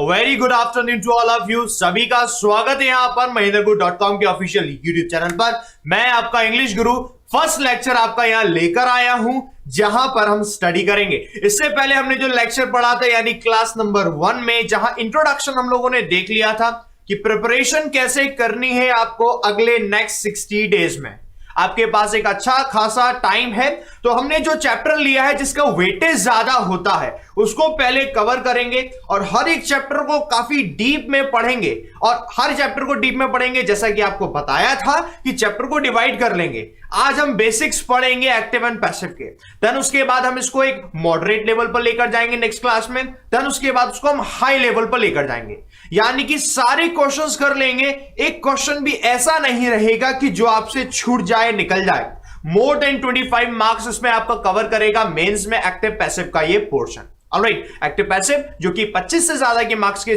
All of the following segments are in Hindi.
Very good afternoon to all of you. सभी का स्वागत है यहाँ पर mahindraguru.com के ऑफिशियल यूट्यूब चैनल पर। मैं आपका इंग्लिश गुरु फर्स्ट लेक्चर आपका यहाँ लेकर आया हूं, जहां पर हम स्टडी करेंगे। इससे पहले हमने जो लेक्चर पढ़ा था यानी क्लास नंबर 1 में, जहां इंट्रोडक्शन हम लोगों ने देख लिया था कि प्रिपरेशन कैसे करनी है आपको अगले नेक्स्ट 60 डेज में। आपके पास एक अच्छा खासा टाइम है, तो हमने जो चैप्टर लिया है जिसका वेटेज ज्यादा होता है उसको पहले कवर करेंगे और हर एक चैप्टर को काफी डीप में पढ़ेंगे। और हर चैप्टर को डीप में पढ़ेंगे जैसा कि आपको बताया था कि चैप्टर को डिवाइड कर लेंगे। आज हम बेसिक्स पढ़ेंगे एक्टिव एंड पैसिव के, देन उसके बाद हम इसको एक मॉडरेट लेवल पर लेकर जाएंगे नेक्स्ट क्लास में, देन उसके बाद उसको हम हाई लेवल पर लेकर जाएंगे। यानी कि सारे क्वेश्चंस कर लेंगे, एक क्वेश्चन भी ऐसा नहीं रहेगा कि जो आपसे छूट जाए, निकल जाए। मोर देन 25 मार्क्स इसमें आपका कवर करेगा मेंस में एक्टिव पैसिव का ये पोर्शन। ऑलराइट, एक्टिव पैसिव जो कि 25 से ज्यादा के मार्क्स के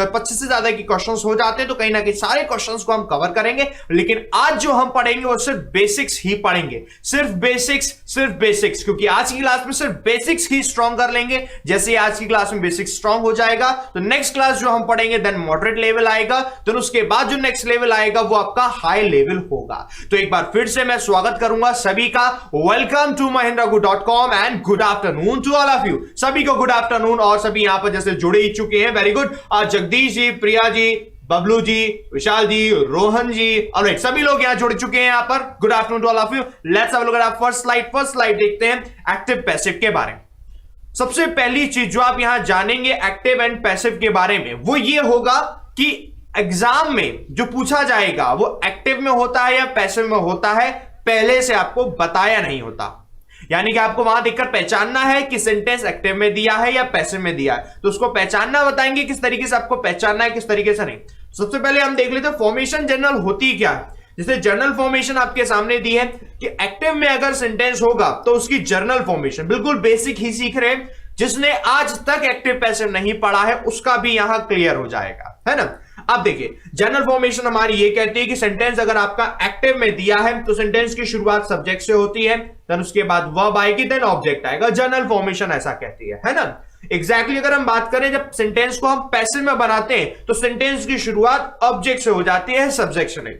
25 से ज्यादा के क्वेश्चंस हो जाते हैं तो कहीं ना कहीं सारे क्वेश्चंस को हम कवर करेंगे। लेकिन आज जो हम पढ़ेंगे वो सिर्फ बेसिक्स ही पढ़ेंगे, सिर्फ बेसिक्स, क्योंकि आज की क्लास में सिर्फ बेसिक्स ही स्ट्रॉन्ग कर लेंगे। जैसे आज की क्लास में बेसिक्स स्ट्रॉन्ग हो जाएगा तो नेक्स्ट क्लास जो हम पढ़ेंगे देन मॉडरेट लेवल आएगा, तो उसके बाद जो नेक्स्ट लेवल आएगा वो आपका हाई लेवल होगा। तो एक बार फिर से मैं स्वागत करूंगा सभी का। Welcome to mahindraguru.com and good afternoon to all of you. सभी को गुड आफ्टरनून। और सभी यहां पर जैसे जुड़े ही चुके हैं, very good. Jagdish ji, Priya ji, Bablu ji, Vishal ji, Rohan ji, alright, सभी लोग यहां जुड़ चुके हैं यहां पर। Good afternoon to all of you. Let's have a look at first slide देखते हैं एक्टिव पैसिव के बारे में। सबसे पहली चीज जो आप यहां जानेंगे एक्टिव एंड पैसिव के बारे में वो ये होगा कि एग्जाम में जो पूछा जाएगा वो एक्टिव में होता है या पैसिव में होता है, पहले से आपको बताया नहीं होता। यानी कि आपको वहां देखकर पहचानना है कि सेंटेंस एक्टिव में दिया है या पैसिव में दिया है, तो उसको पहचानना बताएंगे किस तरीके से आपको पहचानना है, किस तरीके से नहीं। सबसे पहले हम देख लेते हैं फॉर्मेशन जनरल होती क्या है। जैसे जर्नल फॉर्मेशन आपके सामने दी है कि एक्टिव में अगर सेंटेंस होगा तो उसकी जर्नल फॉर्मेशन, बिल्कुल बेसिक ही सीख रहे हैं। जिसने आज तक एक्टिव पैसिव नहीं पढ़ा है उसका भी यहां क्लियर हो जाएगा, है ना। अब देखिए जनरल फॉर्मेशन हमारी ये कहती है कि सेंटेंस अगर आपका एक्टिव में दिया है तो सेंटेंस की शुरुआत सब्जेक्ट से होती है, देन उसके बाद वर्ब आएगी, देन ऑब्जेक्ट आएगा। जनरल फॉर्मेशन ऐसा कहती है ना। एग्जैक्टली अगर हम बात करें जब सेंटेंस को हम पैसिव में बनाते हैं तो सेंटेंस की शुरुआत ऑब्जेक्ट से हो जाती है, सब्जेक्ट से नहीं।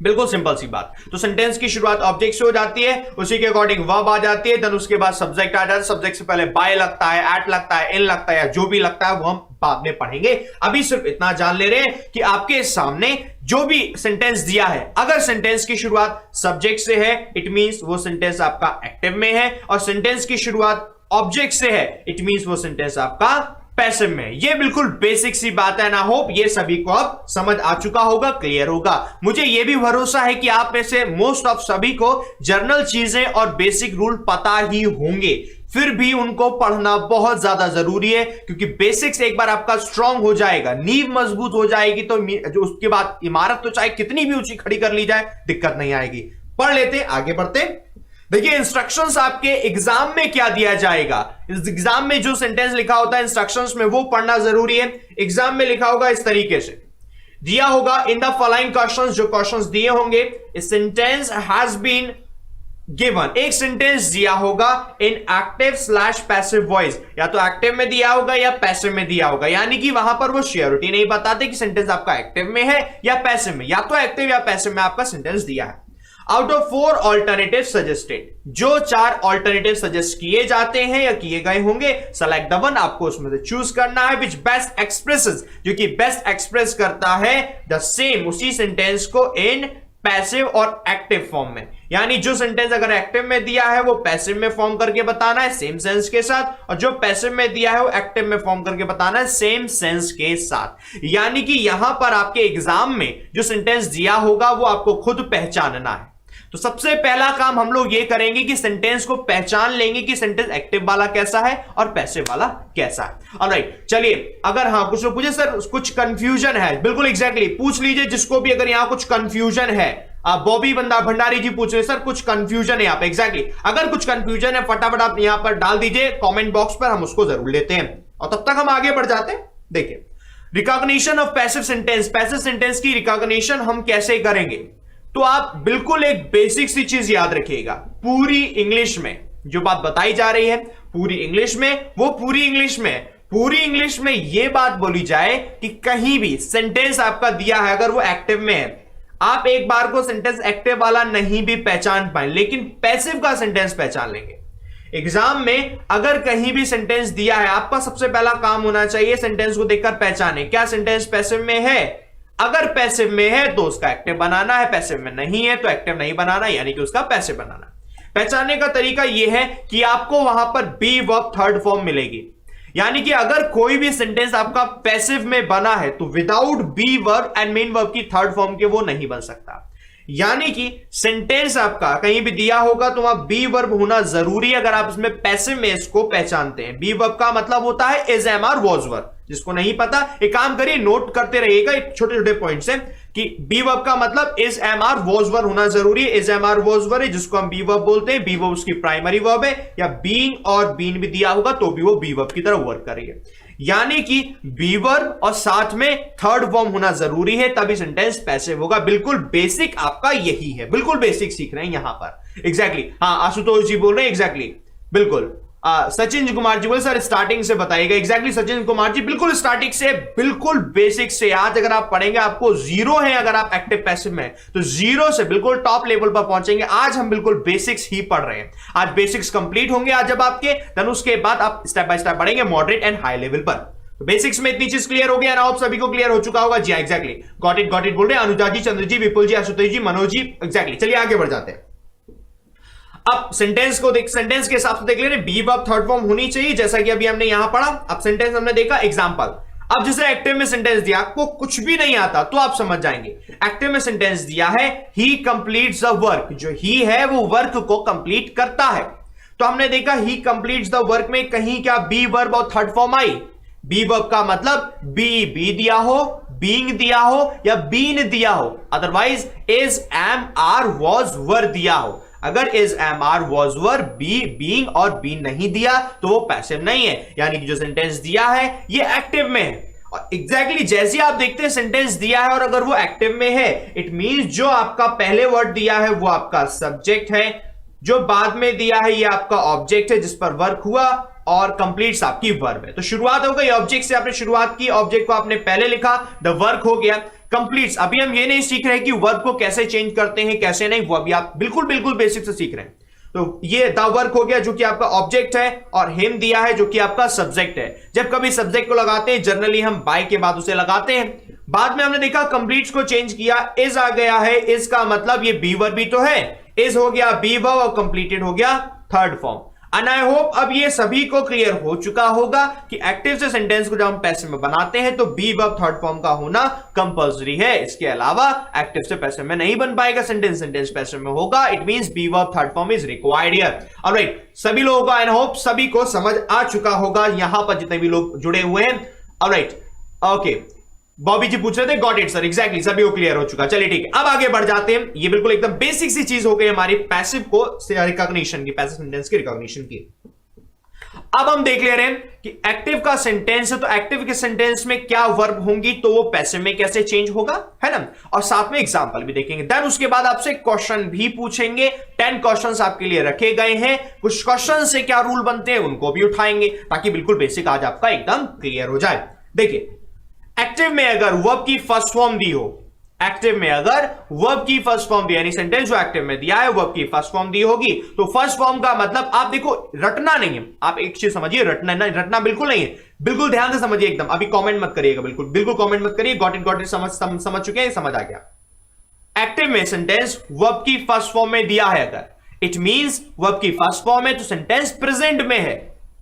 बिल्कुल सिंपल सी बात। तो सेंटेंस की शुरुआत ऑब्जेक्ट से हो जाती है, उसी के अकॉर्डिंग वर्ब आ जाती है, देन उसके बाद सब्जेक्ट आ जाता है। सब्जेक्ट से पहले बाय लगता है, एट लगता है, इन लगता है, या जो भी लगता है वो हम बाद में पढ़ेंगे। अभी सिर्फ इतना जान ले रहे हैं कि आपके सामने जो भी सेंटेंस दिया है, अगर सेंटेंस की शुरुआत सब्जेक्ट से है इट मींस वो सेंटेंस आपका एक्टिव में है, और सेंटेंस की शुरुआत ऑब्जेक्ट से है इट मींस वो सेंटेंस आपका पैसिव में। ये बिल्कुल बेसिक सी बात है ना। होप ये सभी को अब समझ आ चुका होगा, क्लियर होगा। मुझे ये भी भरोसा है कि आप में से मोस्ट ऑफ सभी को जर्नल चीजें और बेसिक रूल पता ही होंगे, फिर भी उनको पढ़ना बहुत ज्यादा जरूरी है, क्योंकि बेसिक्स एक बार आपका स्ट्रांग हो जाएगा, नींव मजबूत हो जाएगी, तो जो उसके बाद इमारत तो चाहे कितनी भी ऊंची खड़ी कर ली जाए दिक्कत नहीं आएगी। पढ़ लेते, आगे बढ़ते। देखिए इंस्ट्रक्शंस आपके एग्जाम में क्या दिया जाएगा। इस एग्जाम में जो सेंटेंस लिखा होता है इंस्ट्रक्शंस में वो पढ़ना जरूरी है। एग्जाम में लिखा होगा इस तरीके से, दिया होगा इन द फॉलोइंग क्वेश्चंस, जो क्वेश्चंस दिए होंगे, a sentence has been given, एक सेंटेंस दिया होगा in active slash passive voice, या तो एक्टिव में दिया होगा या पैसिव में दिया होगा। यानी कि वहां पर वो श्योरिटी नहीं बताते कि सेंटेंस आपका एक्टिव में है या पैसिव में, या तो एक्टिव या पैसिव में आपका सेंटेंस दिया है। आउट ऑफ 4 ऑल्टरनेटिव सजेस्टेड, जो 4 ऑल्टरनेटिव सजेस्ट किए जाते हैं या किए गए होंगे, सेलेक्ट द वन, आपको उसमें से चूज करना है, विच बेस्ट एक्सप्रेसेस, जो कि बेस्ट एक्सप्रेस करता है द सेम, उसी सेंटेंस को इन पैसिव और एक्टिव फॉर्म में। यानी जो सेंटेंस अगर एक्टिव में दिया है वो पैसिव में फॉर्म करके बताना है सेम सेंस के साथ, और जो पैसिव में दिया है वो एक्टिव में फॉर्म करके बताना है सेम सेंस के साथ। यानी कि यहां पर आपके एग्जाम में जो सेंटेंस दिया होगा वो आपको खुद पहचानना है। तो सबसे पहला काम हम लोग ये करेंगे कि सेंटेंस को पहचान लेंगे कि सेंटेंस एक्टिव वाला कैसा है और पैसिव वाला कैसा है। ऑलराइट, चलिए अगर हाँ कुछ लोग पूछे सर कुछ कंफ्यूजन है, बिल्कुल एग्जैक्टली पूछ लीजिए जिसको भी अगर यहां कुछ कंफ्यूजन है। बॉबी भंडारी जी पूछ रहे सर कुछ कंफ्यूजन है यहाँ पे, एग्जैक्टली अगर कुछ कंफ्यूजन है फटाफट आप यहां पर डाल दीजिए कॉमेंट बॉक्स पर, हम उसको जरूर लेते हैं। और तब तक हम आगे बढ़ जाते हैं। देखिए recognition of passive sentence, passive sentence की रिकॉग्निशन हम कैसे करेंगे, तो आप बिल्कुल एक बेसिक सी चीज याद रखिएगा, पूरी इंग्लिश में जो बात बताई जा रही है पूरी इंग्लिश में, वो पूरी इंग्लिश में पूरी इंग्लिश में यह बात बोली जाए कि कहीं भी सेंटेंस आपका दिया है, अगर वो एक्टिव में है, आप एक बार को सेंटेंस एक्टिव वाला नहीं भी पहचान पाए, लेकिन पैसिव का सेंटेंस पहचान लेंगे। एग्जाम में अगर कहीं भी सेंटेंस दिया है, आपका सबसे पहला काम होना चाहिए सेंटेंस को देखकर पहचाने क्या सेंटेंस पैसिव में है। अगर पैसिव में है तो उसका एक्टिव बनाना है, पैसिव में नहीं है तो एक्टिव नहीं बनाना, यानी कि उसका पैसिव बनाना। पहचानने का तरीका यह है कि आपको वहां पर बी वर्ब थर्ड फॉर्म मिलेगी, यानी कि अगर कोई भी सेंटेंस आपका पैसिव में बना है तो without B verb and main verb की थर्ड फॉर्म के वो नहीं बन सकता। यानी कि सेंटेंस आपका कहीं भी दिया होगा तो वहां बी वर्ब होना जरूरी है, अगर आप इसमें पैसिव में इसको पहचानते हैं। बी वर्ब का मतलब होता है इज, एम, आर, वॉज, वर। जिसको नहीं पता एक काम करिए, नोट करते रहिएगा छोटे छोटे पॉइंट्स हैं कि बी वर्ब का मतलब इज, एम, आर, वॉज, वर होना जरूरी है। इज, एम, आर, वॉज, वर है जिसको हम बी वर्ब बोलते हैं। बी वर्ब उसकी प्राइमरी वर्ब है, या बीइंग और बीन भी दिया होगा तो भी वो बी वर्ब की तरह वर्क करेगी। यानी कि बी वर्ब और साथ में थर्ड फॉर्म होना जरूरी है, तभी सेंटेंस पैसिव होगा। बिल्कुल बेसिक आपका यही है, बिल्कुल बेसिक सीख रहे हैं यहां पर। एग्जैक्टली हाँ, आशुतोष जी बोल रहे हैं एग्जैक्टली, बिल्कुल। सचिन कुमार जी बोले सर स्टार्टिंग से बताइएगा। एग्जैक्टली सचिन कुमार जी, बिल्कुल स्टार्टिंग से, बिल्कुल बेसिक से। आज अगर आप पढ़ेंगे, आपको जीरो है अगर आप एक्टिव पैसिव में, तो जीरो से बिल्कुल टॉप लेवल पर पहुंचेंगे। आज हम बिल्कुल बेसिक्स ही पढ़ रहे हैं। आज बेसिक्स कंप्लीट होंगे आज जब आपके, देन उसके बाद आप स्टेप बाय स्टेप बढ़ेंगे मॉडरेट एंड हाई लेवल पर। तो बेसिक्स में इतनी चीज क्लियर हो गया ना, आप सभी को क्लियर हो चुका होगा। जी एग्जैक्टली, गॉट इट बोल रहे हैं अनुजा जी, चंद्र जी, विपुल जी, आशुतोष जी, मनोज जी। एग्जैक्टली, चलिए आगे बढ़ जाते हैं। अब सेंटेंस को देख, सेंटेंस के हिसाब से देख ले रहे, बी वर्ब थर्ड फॉर्म होनी चाहिए, जैसा कि अभी हमने यहां पढ़ा। अब सेंटेंस हमने देखा एग्जांपल। अब जैसे एक्टिव में सेंटेंस दिया, आपको कुछ भी नहीं आता तो आप समझ जाएंगे। एक्टिव में सेंटेंस दिया है ही कंप्लीट्स द वर्क, जो ही है वो वर्क को कंप्लीट करता है। तो हमने देखा ही कंप्लीट्स द वर्क में कहीं क्या बी वर्ब और third form I. B verb का मतलब बी दिया हो, बीइंग दिया हो या बीन दिया हो, otherwise is, am, are, was, were दिया हो। अगर is, am, are, was, were, be, being और बीन नहीं दिया तो वो पैसिव नहीं है, यानी कि जो सेंटेंस दिया है ये एक्टिव में है। और एग्जैक्टली जैसे आप देखते हैं सेंटेंस दिया है और अगर वो एक्टिव में है, इट मींस जो आपका पहले वर्ड दिया है वो आपका सब्जेक्ट है, जो बाद में दिया है ये आपका ऑब्जेक्ट है जिस पर वर्क हुआ, और कंप्लीट्स आपकी वर्ब है। तो शुरुआत हो गई ऑब्जेक्ट से, आपने शुरुआत की, ऑब्जेक्ट को आपने पहले लिखा, द वर्क हो गया। कंप्लीट्स, अभी हम ये नहीं सीख रहे कि वर्ब को कैसे चेंज करते हैं कैसे नहीं, वो अभी आप बिल्कुल बेसिक से सीख रहे हैं। तो ये द वर्क हो गया जो कि आपका ऑब्जेक्ट है, और हिम दिया है जो कि आपका सब्जेक्ट है। जब कभी सब्जेक्ट को लगाते हैं जनरली हम बाय के बाद उसे लगाते हैं। बाद में हमने देखा कंप्लीट्स को चेंज किया, इज आ गया है, इज का मतलब ये बी वर्ब भी तो है, इज हो गया बी वर्ब और कंप्लीटेड हो गया third form. And I hope अब ये सभी को क्लियर हो चुका होगा कि एक्टिव से सेंटेंस को जब हम पैसिव में बनाते हैं तो बी वर्ब थर्ड फॉर्म का होना कंपल्सरी है। इसके अलावा एक्टिव से पैसिव में नहीं बन पाएगा सेंटेंस, सेंटेंस पैसिव में होगा, it means be verb third form is required here. Alright, सभी लोगों का आई होप सभी को समझ आ चुका होगा यहां पर जितने भी लोग जुड़े हुए हैं। ऑलराइट, ओके, बॉबी जी पूछ रहे थे, गॉट इट सर, एग्जैक्टली सभी को क्लियर हो चुका। चलिए ठीक है, अब आगे बढ़ जाते हैं। ये बिल्कुल एकदम बेसिक सी चीज हो गई हमारी पैसिव को रिकॉग्निशन की, पैसिव सेंटेंस की रिकॉग्निशन की। अब हम देख ले रहे हैं कि एक्टिव का सेंटेंस है तो एक्टिव के सेंटेंस में क्या वर्ब होंगी तो वो पैसिव में कैसे चेंज होगा, है ना, और साथ में एग्जांपल भी देखेंगे। देन उसके बाद आपसे क्वेश्चन भी पूछेंगे, 10 क्वेश्चंस आपके लिए रखे गए हैं। कुछ क्वेश्चन से क्या रूल बनते हैं उनको भी उठाएंगे ताकि बिल्कुल बेसिक आज आपका एकदम क्लियर हो जाए। देखिए, एक्टिव में अगर वर्ब की फर्स्ट फॉर्म दी हो, एक्टिव में अगर वर्ब की फर्स्ट फॉर्म दी, यानी सेंटेंस जो एक्टिव में दिया है वर्ब की फर्स्ट फॉर्म दी होगी, तो फर्स्ट फॉर्म का मतलब आप देखो रटना नहीं है, आप एक चीज समझिए, रटना बिल्कुल नहीं है, बिल्कुल ध्यान से समझिए एकदम। अभी कमेंट मत करिएगा, बिल्कुल कमेंट मत करिए, गॉट इट समझ चुके हैं, समझ आ गया। एक्टिव में सेंटेंस वर्ब की फर्स्ट फॉर्म में दिया है अगर, इट मींस वर्ब की फर्स्ट फॉर्म है तो सेंटेंस प्रेजेंट में है।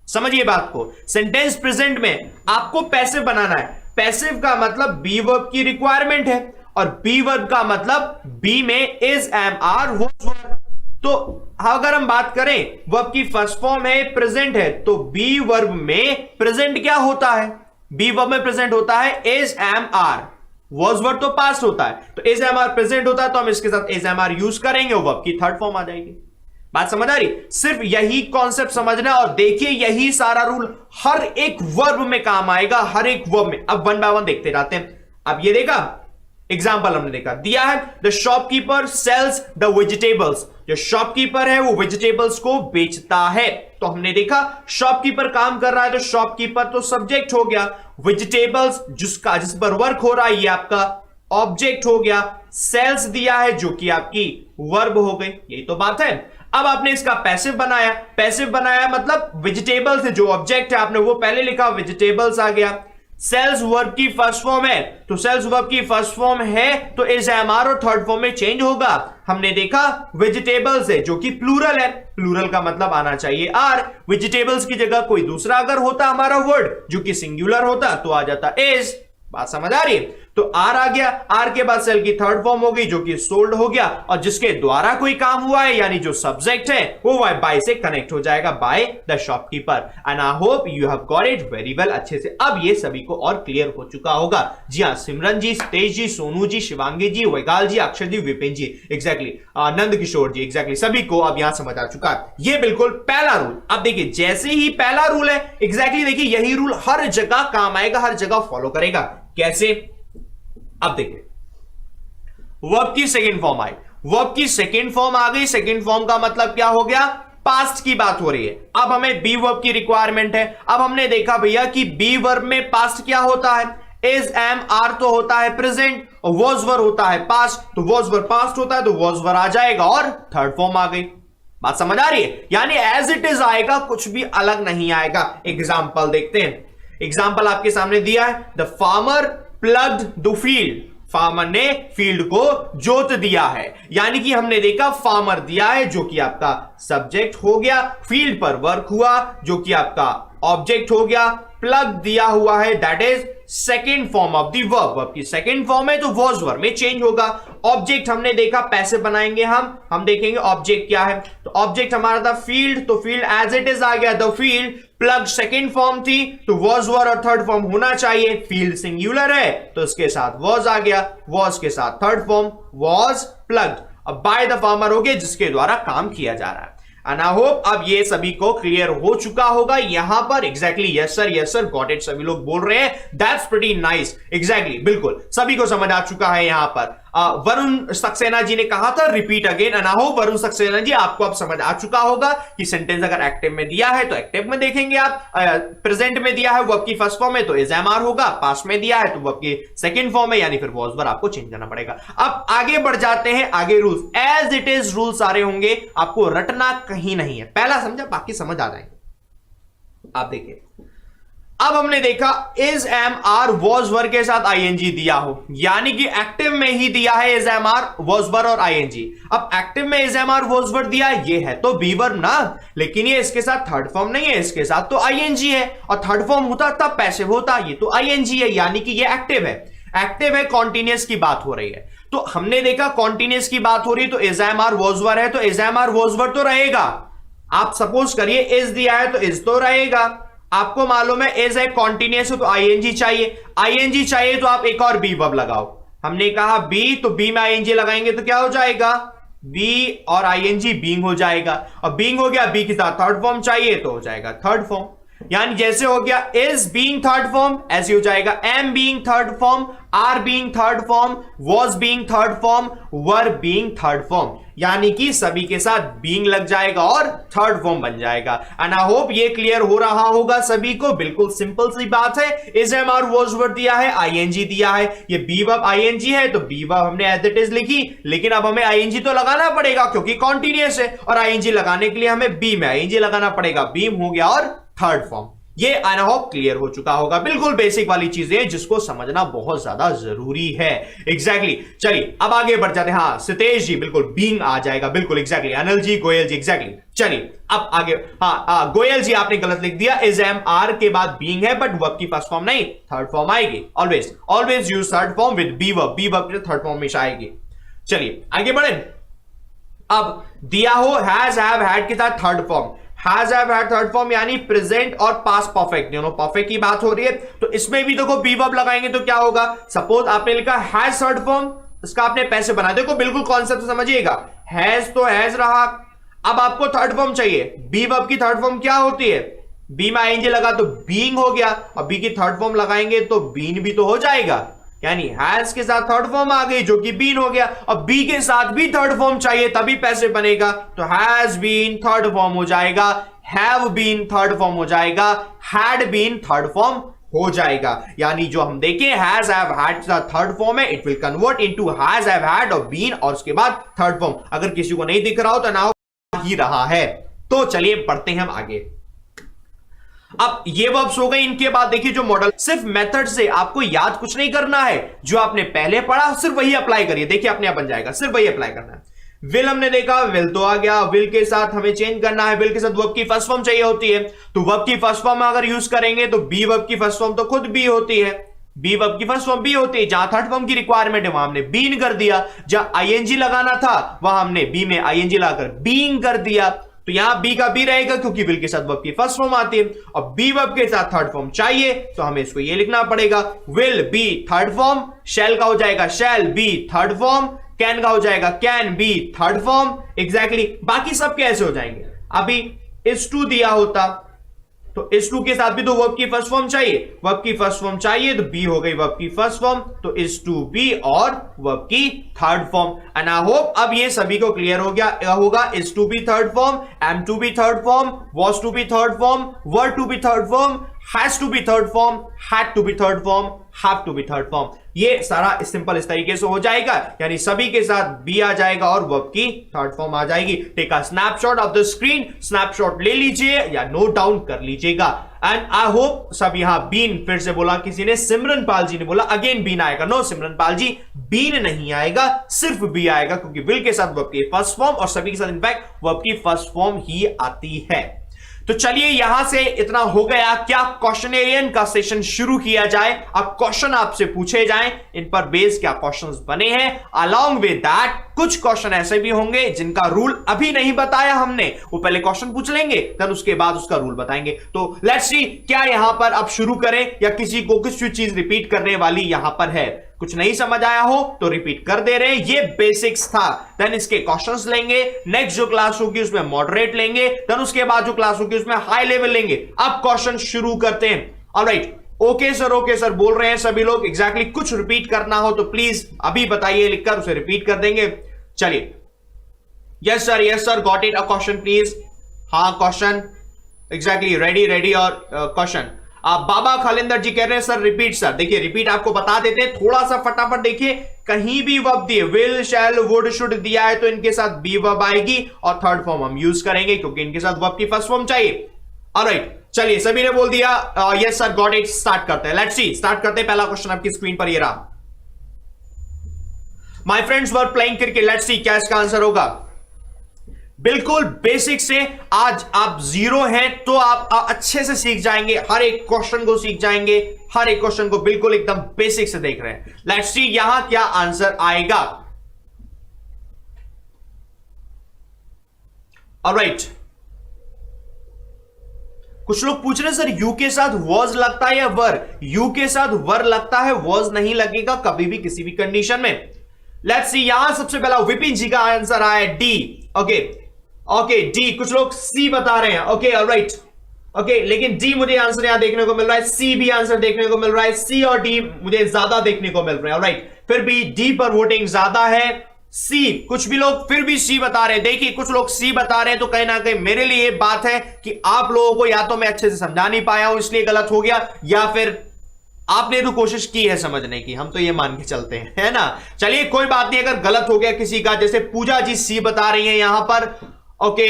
समझिए बात को, सेंटेंस प्रेजेंट में आपको पैसिव बनाना है। पैसिव का मतलब बी वर्ब की रिक्वायरमेंट है, और बी वर्ब का मतलब बी में इज, एम, आर, वॉज, वर। तो अगर हम बात करें वर्ब की फर्स्ट फॉर्म है, प्रेजेंट है, तो बी वर्ब में प्रेजेंट क्या होता है, बी वर्ब में प्रेजेंट होता है इज, एम, आर, वॉज, वर तो पास्ट होता है, तो इज, एम, आर प्रेजेंट होता है तो हम इसके साथ इज, एम, आर यूज करेंगे, वर्ब की थर्ड फॉर्म आ जाएगी। बात समझ आ रही? सिर्फ यही कॉन्सेप्ट समझना, और देखिए यही सारा रूल हर एक वर्ब में काम आएगा, हर एक वर्ब में। अब वन बाय वन देखते जाते हैं। अब ये देखा एग्जाम्पल हमने देखा, दिया है the shopkeeper sells the vegetables, जो शॉपकीपर है वो वेजिटेबल्स को बेचता है। तो हमने देखा शॉपकीपर काम कर रहा है तो शॉपकीपर तो सब्जेक्ट हो गया, वेजिटेबल्स जिस पर वर्क हो रहा है ये आपका ऑब्जेक्ट हो गया, सेल्स दिया है जो कि आपकी वर्ब हो गई। यही तो बात है। अब आपने इसका पैसिव बनाया, पैसिव बनाया मतलब वेजिटेबल्स जो ऑब्जेक्ट है आपने वो पहले लिखा, वेजिटेबल्स आ गया। सेल्स वर्ब की फर्स्ट फॉर्म है तो सेल्स वर्ब की फर्स्ट फॉर्म है तो इज एम आर और थर्ड फॉर्म में चेंज होगा। हमने देखा वेजिटेबल्स है जो कि प्लूरल है, प्लूरल का मतलब आना चाहिए आर, वेजिटेबल्स की जगह कोई दूसरा अगर होता हमारा वर्ड जो कि सिंगुलर होता तो आ जाता इज। बात समझ आ रही है? तो आर आ गया, आर के बाद सेल की थर्ड फॉर्म हो गई जो कि सोल्ड हो गया और जिसके द्वारा कोई काम हुआ है यानी जो सब्जेक्ट है वो बाय से कनेक्ट हो जाएगा, by the shopkeeper. And I hope you have got it very well, अच्छे से अब ये सभी को और क्लियर हो चुका होगा। जी हाँ, सिमरन जी, तेज जी, सोनू जी, शिवांगी जी, वैगाल जी, अक्षर जी, विपिन जी, एग्जैक्टली नंद किशोर जी, एग्जैक्टली सभी को अब यहां समझ आ चुका है। ये बिल्कुल पहला रूल। अब देखिए जैसे ही पहला रूल है एग्जैक्टली देखिए यही रूल हर जगह काम आएगा, हर जगह फॉलो करेगा। कैसे? अब देखिए वर्ब की सेकंड फॉर्म आई, वर्ब की सेकंड फॉर्म आ गई। सेकंड फॉर्म का मतलब क्या हो गया? पास्ट की बात हो रही है। अब हमें बी वर्ब की रिक्वायरमेंट है। अब हमने देखा भैया कि बी वर्ब में पास्ट क्या होता है? इज एम आर तो होता है प्रेजेंट और वॉज वर्ब होता है पास्ट, तो वॉज वर्ब पास्ट होता है तो वॉज वर्ब आ जाएगा और थर्ड फॉर्म आ गई। बात समझ आ रही है? यानी एज इट इज आएगा, कुछ भी अलग नहीं आएगा। एग्जाम्पल देखते हैं। एग्जाम्पल आपके सामने दिया है, the farmer ploughed the field, farmer ने फील्ड को जोत दिया है। यानी कि हमने देखा फार्मर दिया है जो कि आपका सब्जेक्ट हो गया, फील्ड पर वर्क हुआ जो कि आपका ऑब्जेक्ट हो गया, प्लग दिया हुआ है that is second form of the verb, verb की सेकेंड फॉर्म है तो वॉज वर्ब में चेंज होगा। ऑब्जेक्ट हमने देखा पैसे बनाएंगे हम देखेंगे ऑब्जेक्ट क्या है। तो ऑब्जेक्ट हमारा था फील्ड, तो फील्ड एज इट इज आ गया the field, plug second form थी तो वॉज वर्ब और थर्ड फॉर्म होना चाहिए। फील्ड सिंगुलर है तो इसके साथ वॉज आ गया, वॉज के साथ थर्ड फॉर्म वॉज प्लग्ड। अब बाय द फार्मर हो गया जिसके द्वारा काम किया जा रहा है। एंड आई होप अब ये सभी को क्लियर हो चुका होगा यहां पर। Exactly yes sir got it, सभी लोग बोल रहे हैं दैट्स प्रीटी नाइस। एग्जैक्टली बिल्कुल सभी को समझ आ चुका है यहां पर। वरुण सक्सेना जी ने कहा था repeat again, and I hope Varun Saxena ji आपको अब समझ आ चुका होगा कि सेंटेंस अगर एक्टिव में दिया है तो एक्टिव में देखेंगे आप, प्रेजेंट में दिया है वर्ब की फर्स्ट फॉर्म है तो इज एम आर होगा, पास्ट में दिया है तो वर्ब की सेकंड फॉर्म है यानी फिर वॉज वर्ब आपको चेंज करना पड़ेगा। अब आगे बढ़ जाते हैं, आगे rules as it is rule सारे होंगे, आपको रटना कहीं नहीं है। पहला समझा बाकी समझ आ जाएंगे। आप देखिए अब हमने देखा is am are was verb के साथ आईएनजी दिया हो, यानी कि एक्टिव में ही दिया है is am are was verb और आईएनजी। अब एक्टिव में is am are was verb दिया है, ये है तो बी वर्ब ना, लेकिन ये इसके साथ थर्ड फॉर्म नहीं है, इसके साथ तो आईएनजी है और थर्ड फॉर्म होता तब पैसिव होता, ये तो आईएनजी है यानी कि ये एक्टिव है। एक्टिव है, कॉन्टिन्यूअस की बात हो रही है। तो हमने देखा कॉन्टिन्यूअस की बात हो रही है तो is am are was verb है तो is am are was verb तो रहेगा। आप सपोज करिए इज दिया है तो इज तो रहेगा, आपको मालूम है इज है कॉन्टिन्यूअस है तो आईएनजी चाहिए, आईएनजी चाहिए तो आप एक और बी वर्ब लगाओ। हमने कहा बी तो बी में आईएनजी लगाएंगे तो क्या हो जाएगा? बी और आईएनजी बीइंग हो जाएगा, और बीइंग हो गया, बी के साथ थर्ड फॉर्म चाहिए तो हो जाएगा थर्ड फॉर्म। यानी जैसे हो गया इज बीइंग थर्ड फॉर्म ऐसे हो जाएगा am being third form, are being third form, was being third form, were being third form, यानी कि सभी के साथ बीइंग लग जाएगा और थर्ड फॉर्म बन जाएगा। एंड आई होप ये क्लियर हो रहा होगा सभी को। बिल्कुल सिंपल सी बात है, is am are was verb दिया है, आईएनजी दिया है, ये बी वर्ब आईएनजी है तो बी वर्ब हमने एज इट इज लिखी, लेकिन अब हमें आईएनजी तो लगाना पड़ेगा क्योंकि कॉन्टिन्यूअस है, और आईएनजी लगाने के लिए हमें बी में आईएनजी लगाना पड़ेगा, बीम हो गया और थर्ड फॉर्म। ये आई होप क्लियर हो चुका होगा। बिल्कुल बेसिक वाली चीजें जिसको समझना बहुत ज्यादा जरूरी है। एग्जैक्टली चलिए अब आगे बढ़ जाते हैं। हाँ सितेश जी बिल्कुल बीइंग आ जाएगा, बिल्कुल एग्जैक्टली। अनिल जी, गोयल जी, एग्जैक्टली चलिए अब आगे। हाँ गोयल जी आपने गलत लिख दिया, इज एम आर के बाद बीइंग है बट वर्ब की फर्स्ट फॉर्म नहीं, थर्ड फॉर्म आएगी। Always use third form with be verb, be verb third form में आएगी। चलिए आगे बढ़े। अब दिया हो हैज हैव हैड के साथ third form, has have had third form यानी प्रेजेंट और पास्ट परफेक्ट, दोनों परफेक्ट की बात हो रही है तो इसमें भी देखो बी वर्ब लगाएंगे तो क्या होगा? सपोज आपने लिखा हैज थर्ड फॉर्म, इसका आपने पैसे बना, देखो बिल्कुल कॉन्सेप्ट समझिएगा। हैज तो हैज रहा, अब आपको थर्ड फॉर्म चाहिए। बी वर्ब की थर्ड फॉर्म क्या होती है? बी में आईएनजी लगा तो बीइंग हो गया, और बी की थर्ड फॉर्म लगाएंगे तो बीन भी तो हो जाएगा, यानी हैज के साथ थर्ड फॉर्म आ गई जो कि बीन हो गया, और बी के साथ भी थर्ड फॉर्म चाहिए तभी पैसे बनेगा तो हैज बीन थर्ड फॉर्म हो जाएगा हैव बीन थर्ड फॉर्म हो जाएगा, हैड बीन थर्ड फॉर्म हो जाएगा। यानी जो हम देखें has have had third form है, it will convert into has have had और बीन और उसके बाद थर्ड फॉर्म। अगर किसी को नहीं दिख रहा हो तो ना ही रहा है। तो चलिए पढ़ते हैं हम आगे। अब ये वर्ब्स हो गए, इनके बाद देखिए जो मॉडल, सिर्फ मेथड से आपको याद कुछ नहीं करना है, जो आपने पहले पढ़ा सिर्फ वही अप्लाई करिए, देखिए अपने आप बन जाएगा, सिर्फ वही अप्लाई करना है। विल हमने देखा, विल तो आ गया, विल के साथ हमें चेंज करना है, विल के साथ वर्ब की फर्स्ट फॉर्म चाहिए होती है, तो वर्ब की फर्स्ट फॉर्म अगर यूज करेंगे तो बी वर्ब की फर्स्ट फॉर्म तो खुद बी होती है, बी वर्ब की फर्स्ट फॉर्म बी होती है, जहां थर्ड फॉर्म की रिक्वायरमेंट है वहां हमने बीन कर दिया, जहां आईएनजी लगाना था वहां हमने बी में आईएनजी लगाकर बीइंग कर दिया। तो यहां बी का बी रहेगा क्योंकि विल के साथ वर्ब की फर्स्ट फॉर्म आती है, और बी वर्ब के साथ थर्ड फॉर्म चाहिए तो हमें इसको ये लिखना पड़ेगा, विल बी थर्ड फॉर्म, शैल का हो जाएगा shall be third form, can का हो जाएगा can be third form. Exactly बाकी सब कैसे हो जाएंगे, अभी इस टू दिया होता तो इस टू के साथ भी तो वर्ब की फर्स्ट फॉर्म चाहिए, वर्ब की फर्स्ट फॉर्म चाहिए तो बी हो गई वर्ब की फर्स्ट फॉर्म, तो इस टू बी और वर्ब की third form. And I hope अब ये सभी को क्लियर हो गया होगा, is to be third form, am to be third form, was to be third form, were to be third form, has to be third form, had to be third form, have to be third form. ये सारा सिंपल इस तरीके से हो जाएगा, यानी सभी के साथ बी आ जाएगा और वर्ब की थर्ड फॉर्म आ जाएगी। Take a snapshot of the screen, snapshot ले लीजिए या नोट डाउन कर लीजिएगा। एंड आई होप सब यहां बीन, फिर से बोला किसी ने, सिमरन पाल जी ने बोला अगेन बीन आएगा, नो सिमरन पाल जी बीन नहीं आएगा, सिर्फ बी आएगा क्योंकि विल के साथ वर्ब की फर्स्ट फॉर्म और सभी के साथ इनफैक्ट वर्ब की फर्स्ट फॉर्म ही आती है। तो चलिए यहां से इतना हो गया, क्या क्वेश्चनेरियन का सेशन शुरू किया जाए। अब क्वेश्चन आपसे पूछे जाएं, इन पर बेस क्या क्वेश्चंस बने हैं, अलोंग विद दैट कुछ क्वेश्चन ऐसे भी होंगे जिनका रूल अभी नहीं बताया हमने, वो पहले क्वेश्चन पूछ लेंगे देन उसके बाद उसका रूल बताएंगे। तो लेट्स सी क्या यहां पर अब शुरू करें या किसी को कुछ चीज रिपीट करने वाली यहां पर है, कुछ नहीं समझ आया हो तो रिपीट कर दे रहे हैं, ये बेसिक्स था। देन इसके क्वेश्चंस लेंगे, नेक्स्ट जो क्लास होगी उसमें मॉडरेट लेंगे, देन उसके बाद जो क्लास होगी उसमें हाई लेवल लेंगे। अब क्वेश्चन शुरू करते हैं। ऑलराइट, ओके सर बोल रहे हैं सभी लोग। एग्जैक्टली कुछ रिपीट करना हो तो प्लीज अभी बताइए लिखकर, उसे रिपीट कर देंगे। चलिए, yes sir got it, a question please. हाँ क्वेश्चन, एग्जैक्टली रेडी और क्वेश्चन। बाबा खालिंदर जी कह रहे हैं सर रिपीट। सर देखिए रिपीट आपको बता देते हैं, थोड़ा सा फटाफट देखिए, कहीं भी वर्ब दिए, विल शैल वुड शुड दिया है तो इनके साथ बी वर्ब आएगी और थर्ड फॉर्म हम यूज करेंगे क्योंकि इनके साथ वर्ब की फर्स्ट फॉर्म चाहिए। ऑलराइट, चलिए सभी ने बोल दिया yes sir got it, start करते हैं। लेट्स सी, स्टार्ट करते हैं। पहला क्वेश्चन आपकी स्क्रीन पर ये रहा, my friends were playing cricket. Let's see क्या इसका आंसर होगा। बिल्कुल बेसिक से आज आप जीरो हैं तो आप अच्छे से सीख जाएंगे, हर एक क्वेश्चन को सीख जाएंगे, हर एक क्वेश्चन को बिल्कुल एकदम बेसिक से देख रहे हैं। लेट्स सी यहां क्या आंसर आएगा। ऑलराइट, कुछ लोग पूछ रहे हैं सर यू के साथ वॉज लगता है या वर। यू के साथ वर लगता है, वॉज नहीं लगेगा कभी भी किसी भी कंडीशन में। लेट्स सी, यहां सबसे पहला विपिन जी का आंसर आया डी। ओके डी, कुछ लोग सी बता रहे हैं। ओके ऑलराइट, ओके लेकिन डी मुझे आंसर यहां देखने को मिल रहा है, सी भी आंसर देखने को मिल रहा है, सी और डी मुझे ज्यादा देखने को मिल रहे हैं। ऑलराइट, फिर भी डी पर वोटिंग ज्यादा है। सी, कुछ भी लोग फिर भी सी बता रहे हैं। देखिए कुछ लोग सी बता रहे हैं तो कहीं ना कहीं मेरे लिए बात है कि आप लोगों को या तो मैं अच्छे से समझा नहीं पाया हूं इसलिए गलत हो गया, या फिर आपने तो कोशिश की है समझने की, हम तो ये मान के चलते हैं, है ना। चलिए कोई बात नहीं, अगर गलत हो गया किसी का, जैसे पूजा जी सी बता रही हैं यहां पर। ओके,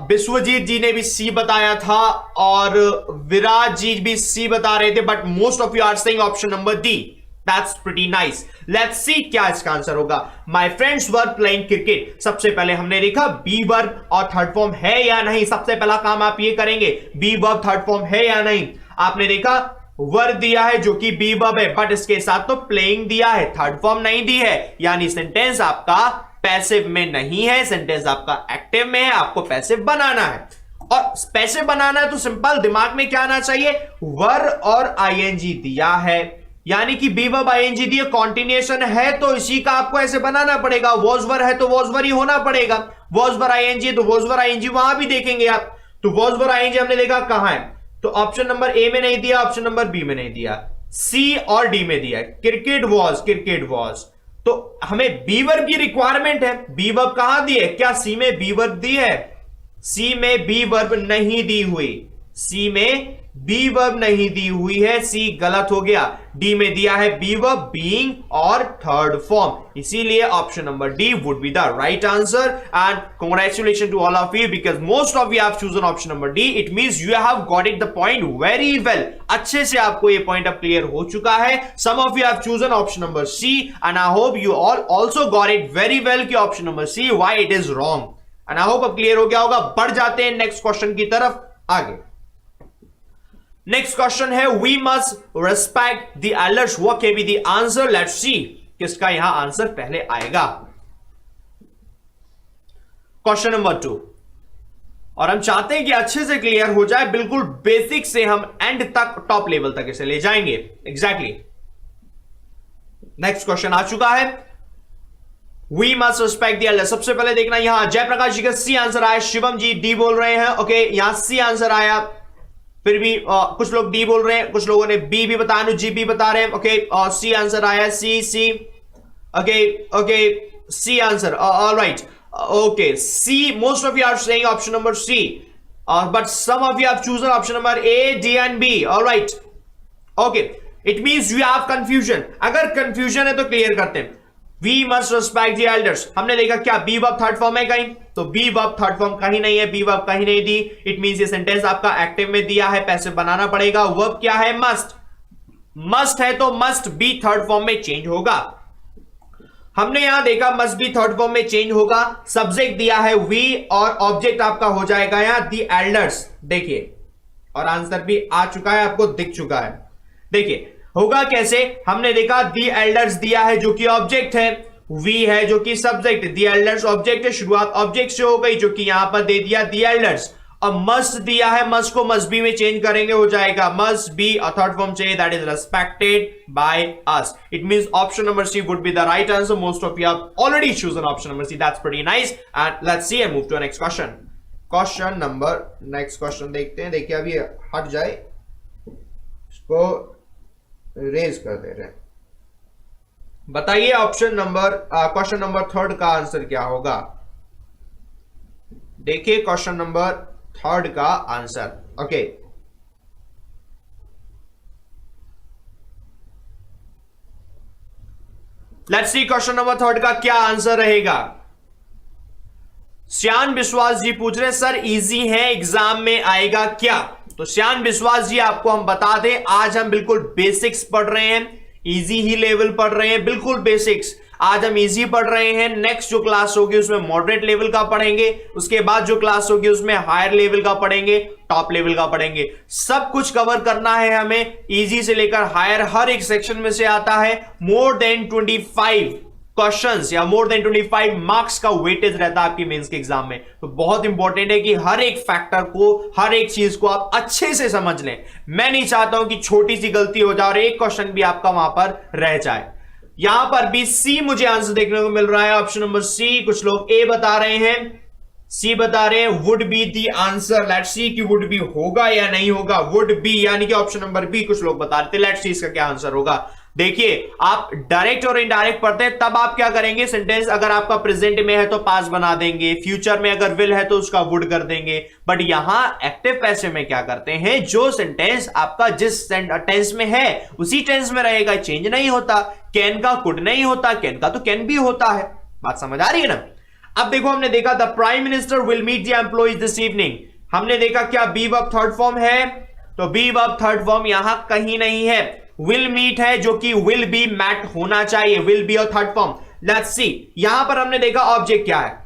विश्वजीत जी ने भी सी बताया था और विराज जी भी सी बता रहे थे, but most of you are saying option number D. That's pretty nice. Let's see क्या इसका आंसर होगा। My friends were playing cricket, सबसे पहले हमने देखा बी वर्ब और थर्ड फॉर्म है या नहीं। सबसे पहला काम आप ये करेंगे, बी वर्ब थर्ड फॉर्म है या नहीं। आपने देखा वर दिया है जो कि बी वर्ब है, बट इसके साथ तो प्लेइंग दिया है, थर्ड फॉर्म नहीं दी है, यानी सेंटेंस आपका पैसिव में नहीं है, सेंटेंस आपका एक्टिव में है। आपको पैसिव बनाना है, और पैसिव बनाना है तो सिंपल दिमाग में क्या आना चाहिए, वर और आईएनजी दिया है, यानी कि बी वर्ब आईएनजी दिया, कॉन्टिन्यूएशन है तो इसी का आपको ऐसे बनाना पड़ेगा। वॉज वर है तो वॉज वर ही होना पड़ेगा, वॉज वर आईएनजी तो वॉज वर आईएनजी वहां भी देखेंगे आप। तो वॉज वर आईएनजी हमने देखा कहां है, तो ऑप्शन नंबर ए में नहीं दिया, ऑप्शन नंबर बी में नहीं दिया, सी और डी में दिया। क्रिकेट वॉज, तो हमें बी वर्ब की रिक्वायरमेंट है। बी वर्ब कहां दी है, क्या सी में बी वर्ब दी है, सी में बी वर्ब नहीं दी हुई, सी में बी वर्ब नहीं दी हुई है, सी गलत हो गया। डी में दिया है बी वर्ब बीइंग और थर्ड फॉर्म, इसीलिए option number D would be the right answer. And congratulation to all of you because most of you have chosen option number D. It means you have got it the point very well, अच्छे से आपको ये पॉइंट अब क्लियर हो चुका है। Some of you have chosen option number C and I hope you all also got it very well कि option number C why it is wrong. And I hope अब क्लियर हो गया होगा। बढ़ जाते हैं नेक्स्ट क्वेश्चन की तरफ आगे। नेक्स्ट क्वेश्चन है we must respect the elders, what can be the answer? Let's see किसका यहां आंसर पहले आएगा। क्वेश्चन नंबर 2, और हम चाहते हैं कि अच्छे से क्लियर हो जाए, बिल्कुल बेसिक से हम एंड तक टॉप लेवल तक इसे ले जाएंगे। एग्जैक्टली नेक्स्ट क्वेश्चन आ चुका है, we must respect the elders. सबसे पहले देखना यहां जयप्रकाश जी का सी आंसर आया, शिवम जी डी बोल रहे हैं, ओके यहां सी आंसर आया, फिर भी कुछ लोग डी बोल रहे हैं, कुछ लोगों ने बी भी बताया, अनुजी बी बता रहे हैं, ओके सी आंसर आया, C C okay okay C answer, alright okay C. Most of you are saying option number C, but some of you have chosen option number A, D and B, alright okay. It means you have confusion, अगर कंफ्यूजन है तो क्लियर करते हैं। We must respect the elders, हमने देखा क्या बी वर्ब थर्ड फॉर्म है कहीं, तो बी वर्ब थर्ड फॉर्म कहीं नहीं है, बी वर्ब कहीं नहीं दी। इट मींस ये सेंटेंस आपका एक्टिव में दिया है, पैसिव बनाना पड़ेगा। वर्ब क्या है? मस्ट, मस्ट है तो मस्ट बी थर्ड फॉर्म में चेंज होगा। हमने यहां देखा मस्ट बी थर्ड फॉर्म में चेंज होगा, सब्जेक्ट दिया है वी और ऑब्जेक्ट आपका हो जाएगा यहां दी एल्डर्स। देखिए और आंसर भी आ चुका है, आपको दिख चुका है। देखिए होगा कैसे, हमने देखा दी एल्डर्स दिया है जो कि ऑब्जेक्ट है, वी है जो कि सब्जेक्ट, दी एल्डर्स ऑब्जेक्ट है, शुरुआत ऑब्जेक्ट से हो गई जो कि यहां पर दे दिया दी एल्डर्स। और मस्ट दिया है, मस्ट को मस्ट बी में चेंज करेंगे, हो जाएगा मस्ट बी और थर्ड फॉर्म चाहिए, that is respected by us. It means option number C would be the right answer. Most of you have already chosen option number C, that's pretty nice. And let's see and move to next question. Question number next question देखते हैं। देखिए अभी हट जाए, इसको रेज कर दे रहे हैं। बताइए option number question number third का आंसर क्या होगा? देखिए क्वेश्चन नंबर थर्ड का answer, okay let's C question number third का क्या आंसर रहेगा। श्यान विश्वास जी पूछ रहे सर इजी है, एग्जाम में आएगा क्या? तो श्यान विश्वास जी आपको हम बता दें, आज हम बिल्कुल बेसिक्स पढ़ रहे हैं, इजी ही लेवल पढ़ रहे हैं, बिल्कुल बेसिक्स आज हम इजी पढ़ रहे हैं। नेक्स्ट जो क्लास होगी उसमें मॉडरेट लेवल का पढ़ेंगे, उसके बाद जो क्लास होगी उसमें हायर लेवल का पढ़ेंगे, टॉप लेवल का पढ़ेंगे। सब कुछ कवर करना है हमें, इजी से लेकर हायर, हर एक सेक्शन में से आता है। मोर देन 25 क्वेश्चंस या मोर देन 25 मार्क्स का वेटेज रहता है आपकी मेंस के एग्जाम में। तो बहुत इंपॉर्टेंट है कि हर एक फैक्टर को, हर एक चीज को आप अच्छे से समझ लें। मैं नहीं चाहता हूं कि छोटी सी गलती हो जाए और एक क्वेश्चन भी आपका वहां पर रह जाए। यहां पर भी सी मुझे आंसर देखने को मिल रहा है, ऑप्शन नंबर सी। कुछ लोग ए बता रहे हैं, सी बता रहे हैं would be the answer. Let's सी कि वुड बी होगा या नहीं होगा। वुड बी यानी कि ऑप्शन नंबर बी कुछ लोग बता रहे थे। लेट्स सी इसका क्या आंसर होगा। देखिए आप डायरेक्ट और इनडायरेक्ट पढ़ते हैं तब आप क्या करेंगे, सेंटेंस अगर आपका प्रेजेंट में है तो पास बना देंगे, फ्यूचर में अगर विल है तो उसका वुड कर देंगे। बट यहां एक्टिव पैसिव में क्या करते हैं, जो सेंटेंस आपका जिस टेंस में है उसी टेंस में रहेगा, चेंज नहीं होता। कैन का कुड नहीं होता, कैन का तो कैन भी होता है। बात समझ आ रही है ना? अब देखो हमने देखा the prime minister will meet the employees this evening. हमने देखा क्या बी वर्ब थर्ड फॉर्म है, तो बी वर्ब थर्ड फॉर्म यहां कहीं नहीं है। विल मीट है जो कि विल बी मैट होना चाहिए, विल बी और थर्ड फॉर्म। लेट्स सी यहां पर हमने देखा ऑब्जेक्ट क्या है,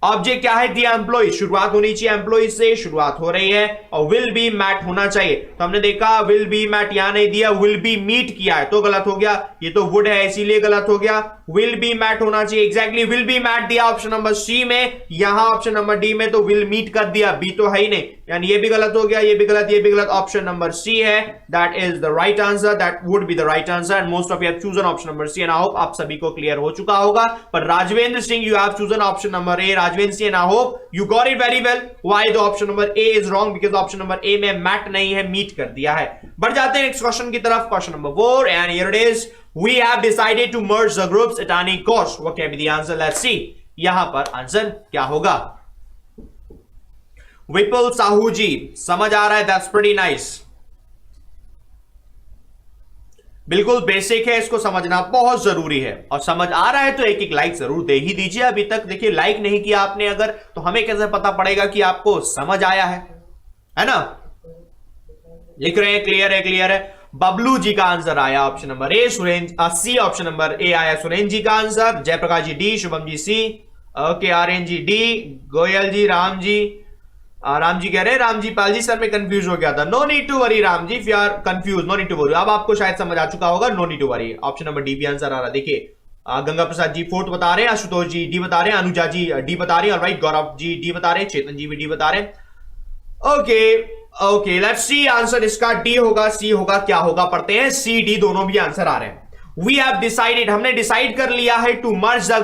ऑब्जेक्ट क्या है, दी एम्प्लॉय, शुरुआत होनी चाहिए एम्प्लॉय से, शुरुआत हो रही है, और विल बी मैट होना चाहिए। तो हमने देखा विल बी मैट यहां नहीं दिया, विल बी मीट किया है तो गलत हो गया, ये तो वुड है इसीलिए गलत हो गया। विल बी मैट होना चाहिए, एग्जैक्टली विल बी मैट दिया ऑप्शन नंबर सी में, यहां ऑप्शन नंबर डी में तो विल मीट कर दिया, बी तो है ही नहीं, यानी ये भी गलत हो गया, ये भी गलत, ये भी गलत। ऑप्शन नंबर सी है, that is the right answer, that would be the right answer and most of you have chosen option number C and I hope आप सभी को क्लियर हो चुका होगा। पर Rajvendra Singh you have chosen option number A, Rajvendra Singh, and I hope you got it very well. Why the option number A is wrong? Because option number A में मैट नहीं है, मीट कर दिया है। बढ़ जाते हैं नेक्स्ट क्वेश्चन की तरफ, question number 4 and here it is. We have decided to merge the groups at any cost. What can be the answer? Let's see. यहां पर आंसर क्या होगा। विपुल साहू जी, समझ आ रहा है, दैट्स प्रीटी नाइस। बिल्कुल बेसिक है, इसको समझना बहुत जरूरी है, और समझ आ रहा है तो एक एक लाइक जरूर दे ही दीजिए। अभी तक देखिए लाइक नहीं किया आपने अगर, तो हमें कैसे पता पड़ेगा कि आपको समझ आया है ना। लिख रहे हैं क्लियर है, क्लियर है। बबलू जी का आंसर आया option number A, Surendra C, option number A आया सुरेंद्र जी का answer, Jayaprakash ji D, Shubham ji C, okay, Aryan ji D, Goyal ji, Ram ji, Ram ji कह रहे हैं, राम जी पाल जी सर मैं कंफ्यूज हो गया था। No need to worry Ram ji, if you are confuse no need to worry, अब आपको शायद समझ आ चुका होगा, no need to worry. Option number D भी आंसर आ रहा है। देखिए गंगा प्रसाद जी फोर्थ बता रहे हैं, आशुतोष जी डी बता रहे हैं, अनुजा जी डी बता रहे हैं, और राइट गौरव जी डी बता रहे हैं, चेतन जी भी डी बता रहे हैं। Okay okay, let's see answer इसका डी होगा, सी होगा, क्या होगा पढ़ते हैं। सी डी दोनों भी आंसर आ रहे हैं। वी हैव डिसाइडेड, हमने डिसाइड कर लिया है, to merge the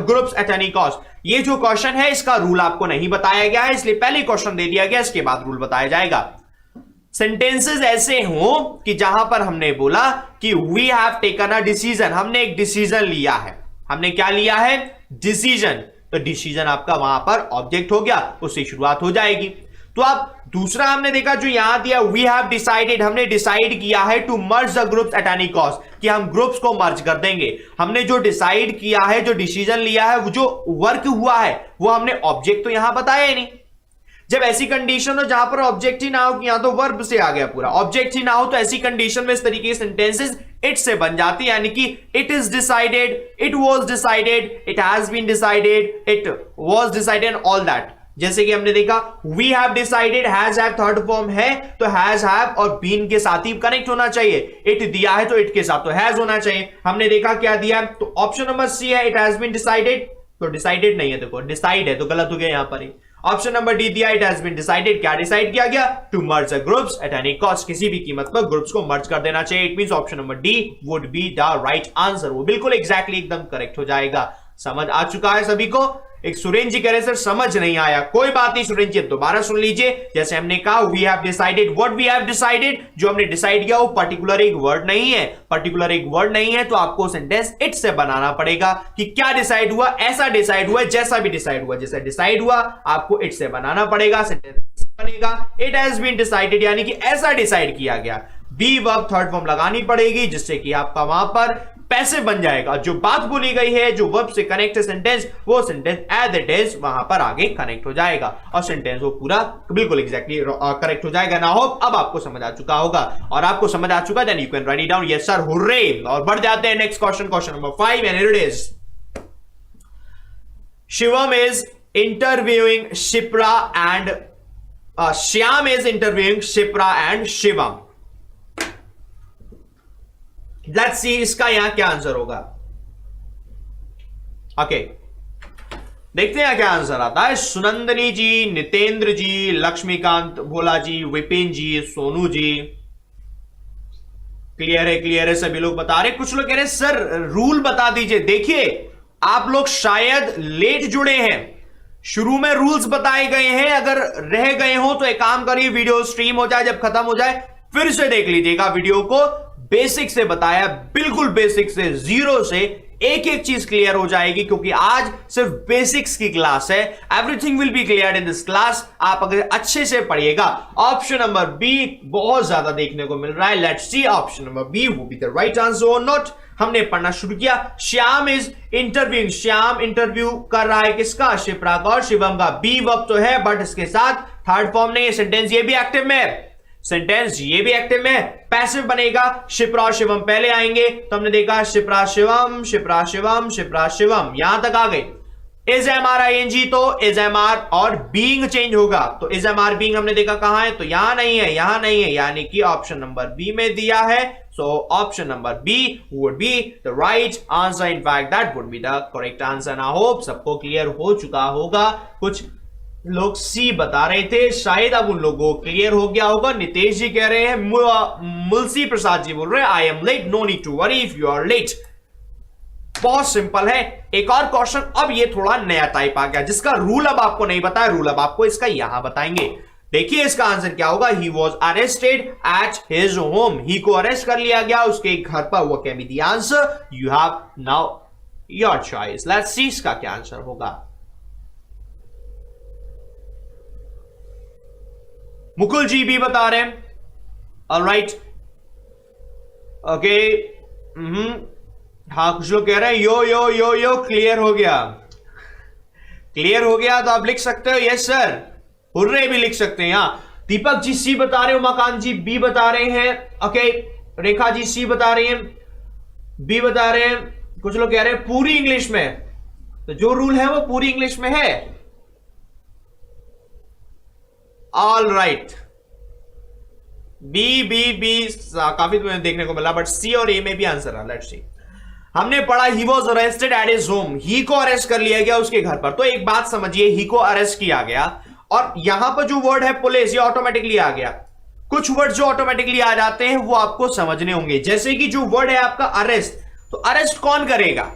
groups at any cost. ये जो क्वेश्चन है इसका रूल आपको नहीं बताया गया है, इसलिए पहले क्वेश्चन दे दिया गया, इसके बाद रूल बताया जाएगा। सेंटेंसेस ऐसे हो कि जहां पर हमने बोला कि we have taken a decision, हमने एक डिसीजन लिया है। हमने क्या लिया है? डिसीजन। तो डिसीजन आपका वहां पर ऑब्जेक्ट हो गया, उससे शुरुआत हो जाएगी। तो अब दूसरा हमने देखा जो यहां दिया, वी हैव डिसाइडेड, हमने डिसाइड किया है to merge the groups at any cost, कि हम ग्रुप्स को मर्ज कर देंगे। हमने जो डिसाइड किया है, जो डिसीजन लिया है, वो जो वर्क हुआ है, वो हमने ऑब्जेक्ट तो यहां बताया ही नहीं। जब ऐसी कंडीशन हो जहां पर ऑब्जेक्ट ही ना हो, कि यहां तो वर्ब से आ गया पूरा, ऑब्जेक्ट ही ना हो, तो ऐसी कंडीशन में इस तरीके के सेंटेंसेस इट से बन जाती है, यानी कि it is decided, it was decided, it has been decided, it was decided, all that. जैसे कि हमने देखा we have decided, has have third form है, तो हैज हैव और बीन के साथ ही कनेक्ट होना चाहिए। इट दिया है तो इट के साथ तो हैज होना चाहिए। हमने देखा क्या दिया, तो ऑप्शन नंबर सी है, इट हैज बीन डिसाइडेड, तो डिसाइडेड नहीं है, देखो डिसाइड है तो गलत हो गया यहां पर ही। ऑप्शन नंबर डी दिया, इट हैज बीन डिसाइडेड, क्या डिसाइड किया गया? To merge the groups at any cost, किसी भी कीमत पर ग्रुप्स को मर्ज कर देना चाहिए। It means option number D would be the right answer, वो बिल्कुल एग्जैक्टली एकदम करेक्ट हो जाएगा। समझ आ चुका है सभी को? एक सुरेंद्र जी कह रहे सर समझ नहीं आया, कोई बात नहीं सुरेंद्र जी, दोबारा सुन लीजिए। जैसे हमने कहा we have decided, what we have decided, जो हमने डिसाइड किया वो पर्टिकुलर एक वर्ड नहीं है, पर्टिकुलर एक वर्ड नहीं है, तो आपको सेंटेंस इट से बनाना पड़ेगा कि क्या डिसाइड हुआ, ऐसा डिसाइड हुआ, जैसा भी डिसाइड हुआ, जैसा डिसाइड हुआ आपको इट से बनाना पड़ेगा, सेंटेंस बनेगा इट हैज बीन डिसाइडेड, यानी कि ऐसा डिसाइड किया गया। बी वर्ब थर्ड फॉर्म लगानी पड़ेगी, जिससे कि आपका वहां पर पैसे बन जाएगा। जो बात बोली गई है, जो वर्ब से कनेक्ट है सेंटेंस, वो सेंटेंस एज इट इज वहां पर आगे कनेक्ट हो जाएगा, और सेंटेंस वो पूरा बिल्कुल एग्जैक्टली करेक्ट हो जाएगा। ना हो अब आपको समझ आ चुका होगा, और आपको समझ आ चुका, then you can write it down, yes sir, hurray. और बढ़ जाते हैं next question, question number 5, and it is Shivam is interviewing Shipra and Shyam is interviewing Shipra and Shivam. Let's see इसका यहां क्या आंसर होगा। ओके, देखते हैं क्या आंसर आता है। सुनंदनी जी, नितेंद्र जी, लक्ष्मीकांत भोला जी, विपिन जी, सोनू जी, क्लियर है, क्लियर है, सभी लोग बता रहे। कुछ लोग कह रहे सर रूल बता दीजिए। देखिए आप लोग शायद लेट जुड़े हैं, शुरू में रूल्स बताए गए हैं, अगर रह गए हो तो एक काम करिए, वीडियो स्ट्रीम हो जाए, जब खत्म हो जाए फिर से देख लीजिएगा वीडियो को। बेसिक से बताया, बिल्कुल बेसिक से, जीरो से एक एक चीज क्लियर हो जाएगी, क्योंकि आज सिर्फ बेसिक्स की क्लास है। Everything will be clear in this class, आप अगर अच्छे से पढ़िएगा। ऑप्शन नंबर बी बहुत ज्यादा देखने को मिल रहा है, let's see option number B वो बी द राइट आंसर और नॉट। हमने पढ़ना शुरू किया। Shyam is interviewing, Shyam interview कर रहा है किसका? शिप्रा का और शिवम का। बी वर्ब तो है बट इसके साथ थर्ड फॉर्म नहीं है, सेंटेंस ये भी एक्टिव में है, सेंटेंस ये भी एक्टिव में है, पैसिव बनेगा। शिप्रा और शिवम पहले आएंगे, तो हमने देखा शिप्रा शिवम, शिप्रा शिवम, शिप्रा शिवम, यहां तक आ गए। Is am are I N G, तो इज एम आर और बीइंग चेंज होगा, तो इज एम आर बीइंग हमने देखा कहां है, तो यहां नहीं है, यहां नहीं है, यानी कि ऑप्शन नंबर बी में दिया है। So option number B would be the right answer, in fact that would be the correct answer. I hope सबको क्लियर हो चुका होगा। कुछ लोग सी बता रहे थे, शायद अब उन लोगों को क्लियर हो गया होगा। नितेश जी कह रहे हैं, मुलसी प्रसाद जी बोल रहे हैं, I am late, no need to worry if you are late. बहुत सिंपल है। एक और क्वेश्चन, अब ये थोड़ा नया टाइप आ गया, जिसका रूल अब आपको नहीं बताया, रूल अब आपको इसका यहां बताएंगे। देखिए इसका आंसर क्या होगा। He was arrested at his home, he को अरेस्ट कर लिया गया उसके घर पर, वो can be the answer. You have now your choice, let's see इसका क्या आंसर होगा। मुकुल जी भी बता रहे हैं, ऑलराइट, ओके। हाँ, कुछ लोग कह रहे हैं यो यो यो यो क्लियर हो गया, क्लियर हो गया, तो आप लिख सकते हो यस सर, हुर्रे भी लिख सकते हैं। यहां दीपक जी सी बता रहे हो, उमाकांत जी बी बता रहे हैं, ओके, रेखा जी सी बता रही हैं, बी बता रहे हैं, कुछ लोग कह रहे हैं पूरी इंग्लिश में, तो जो रूल है वो पूरी इंग्लिश में है, all right. B B B काफी तुम्हें देखने को मिला, बट सी और ए में भी आंसर है। लेट्स सी, हमने पढ़ा he was arrested at his home, he को अरेस्ट कर लिया गया उसके घर पर। तो एक बात समझिए, ही को अरेस्ट किया गया, और यहां पर जो वर्ड है पुलिस, ये ऑटोमेटिकली आ गया। कुछ वर्ड जो ऑटोमेटिकली आ जाते हैं वो आपको समझने होंगे, जैसे कि जो वर्ड है आपका अरेस्ट, तो अरेस्ट कौन करेगा,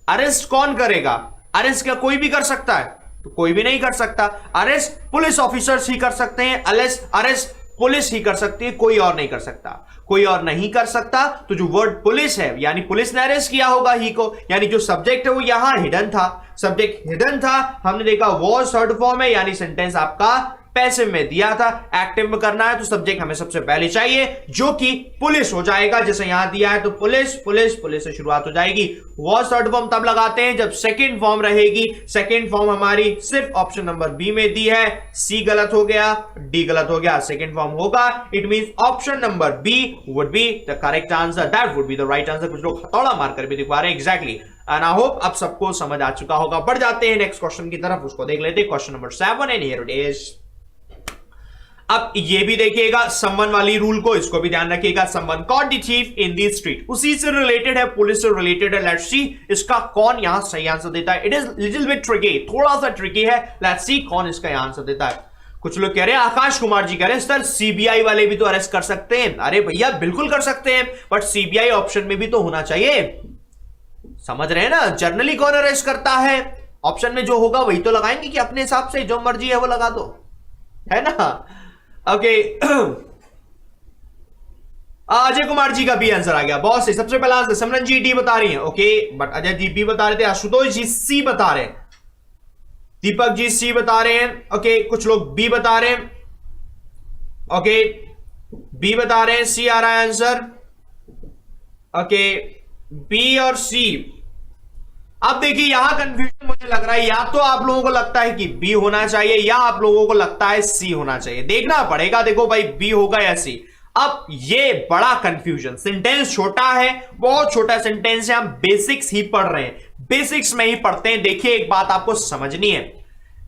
अरेस्ट कौन करेगा, अरेस्ट क्या कोई भी कर सकता है, तो कोई भी नहीं कर सकता। अरेस्ट पुलिस ऑफिसर्स ही कर सकते हैं, अरेस्ट पुलिस ही कर सकती है, कोई और नहीं कर सकता, कोई और नहीं कर सकता। तो जो वर्ड पुलिस है, यानी पुलिस ने अरेस्ट किया होगा ही को, यानी जो सब्जेक्ट है वो यहां हिडन था, सब्जेक्ट हिडन था, हमने देखा वॉज थर्ड फॉर्म है, यानी सेंटेंस आपका पैसिव में दिया था। एक्टिव में करना है तो सब्जेक्ट हमें सबसे पहले चाहिए, जो कि पुलिस हो जाएगा, जैसे यहां दिया है, तो पुलिस पुलिस पुलिस से शुरुआत हो जाएगी। वॉज थर्ड फॉर्म तब लगाते हैं जब सेकंड फॉर्म रहेगी। सेकंड फॉर्म हमारी सिर्फ ऑप्शन नंबर बी में दी है, सी गलत हो गया, डी गलत हो गया, सेकंड फॉर्म होगा। It means option number B would be the correct answer, that would be the right answer. कुछ लोग हथौड़ा मारकर भी दिखा रहे हैं, एग्जैक्टली, एंड आई होप अब सबको समझ आ चुका होगा। बढ़ जाते हैं नेक्स्ट क्वेश्चन की तरफ, उसको देख लेते हैं, question number 7 and here it is. अब ये भी देखिएगा समवन वाली रूल को, इसको भी ध्यान रखिएगा। Someone caught the thief in the street, उसी से रिलेटेड है, पुलिस से रिलेटेड है। लेट्स सी इसका कौन यहां सही आंसर देता है। It is little bit tricky, थोड़ा सा ट्रिकी है। लेट्स सी कौन इसका यहां आंसर देता है। कुछ लोग कह रहे हैं, आकाश कुमार जी कह रहे हैं सर सीबीआई वाले भी तो अरेस्ट कर सकते हैं। अरे भैया बिल्कुल कर सकते हैं, बट सीबीआई ऑप्शन में भी तो होना चाहिए, समझ रहे हैं ना। जनरली कौन अरेस्ट करता है, ऑप्शन में जो होगा वही तो लगाएंगे, कि अपने हिसाब से जो मर्जी है वो लगा दो, है ना। ओके, अजय कुमार जी का भी आंसर आ गया, बहुत सही। सबसे पहला आंसर सिमरन जी डी बता रही हैं, okay, but Ajay ji B बता रहे थे, आशुतोष जी सी बता रहे हैं, दीपक जी सी बता रहे हैं, ओके, कुछ लोग बी बता रहे हैं, ओके, बी बता रहे हैं, सी आ रहा है आंसर, ओके, बी और सी। अब देखिए यहां कंफ्यूजन मुझे लग रहा है, या तो आप लोगों को लगता है कि बी होना चाहिए, या आप लोगों को लगता है सी होना चाहिए, देखना पड़ेगा। देखो भाई बी होगा या सी। अब ये बड़ा कंफ्यूजन, सेंटेंस छोटा है, बहुत छोटा सेंटेंस है, हम बेसिक्स ही पढ़ रहे हैं, बेसिक्स में ही पढ़ते हैं। देखिए एक बात आपको समझनी है,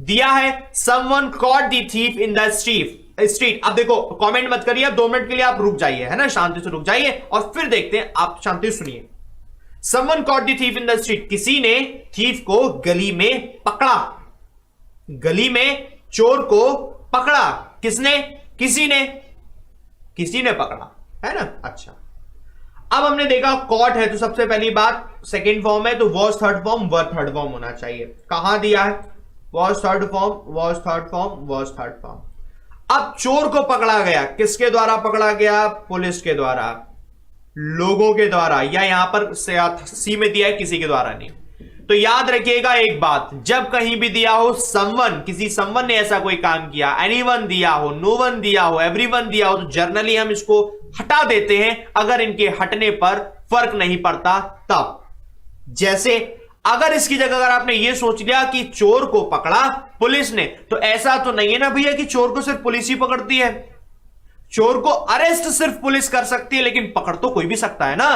दिया है someone caught the thief in the street. अब देखो कमेंट मत करिए, 2 मिनट के लिए आप रुक जाइए, है ना, शांति से रुक जाइए और फिर देखते हैं। आप शांति से सुनिए। Someone caught the thief in the street, किसी ने थीफ को गली में पकड़ा, गली में चोर को पकड़ा, किसने, किसी ने पकड़ा, है ना। अच्छा, अब हमने देखा कॉट है, तो सबसे पहली बात सेकंड फॉर्म है, तो was third form, were third form होना चाहिए। कहां दिया है, was third form, was third form, was third form. अब चोर को पकड़ा गया, किसके द्वारा पकड़ा गया, पुलिस के द्वारा, लोगों के द्वारा, या यहां पर सी में दिया है किसी के द्वारा नहीं। तो याद रखिएगा एक बात, जब कहीं भी दिया हो समवन, किसी समवन ने ऐसा कोई काम किया, एनीवन दिया हो, नो वन दिया हो, एवरीवन दिया हो, तो जर्नली हम इसको हटा देते हैं अगर इनके हटने पर फर्क नहीं पड़ता तब। जैसे अगर इसकी जगह अगर आपने ये सोच लिया कि चोर को पकड़ा पुलिस ने, तो ऐसा तो नहीं है ना भैया कि चोर को सिर्फ पुलिस ही पकड़ती है। चोर को अरेस्ट सिर्फ पुलिस कर सकती है, लेकिन पकड़ तो कोई भी सकता है ना।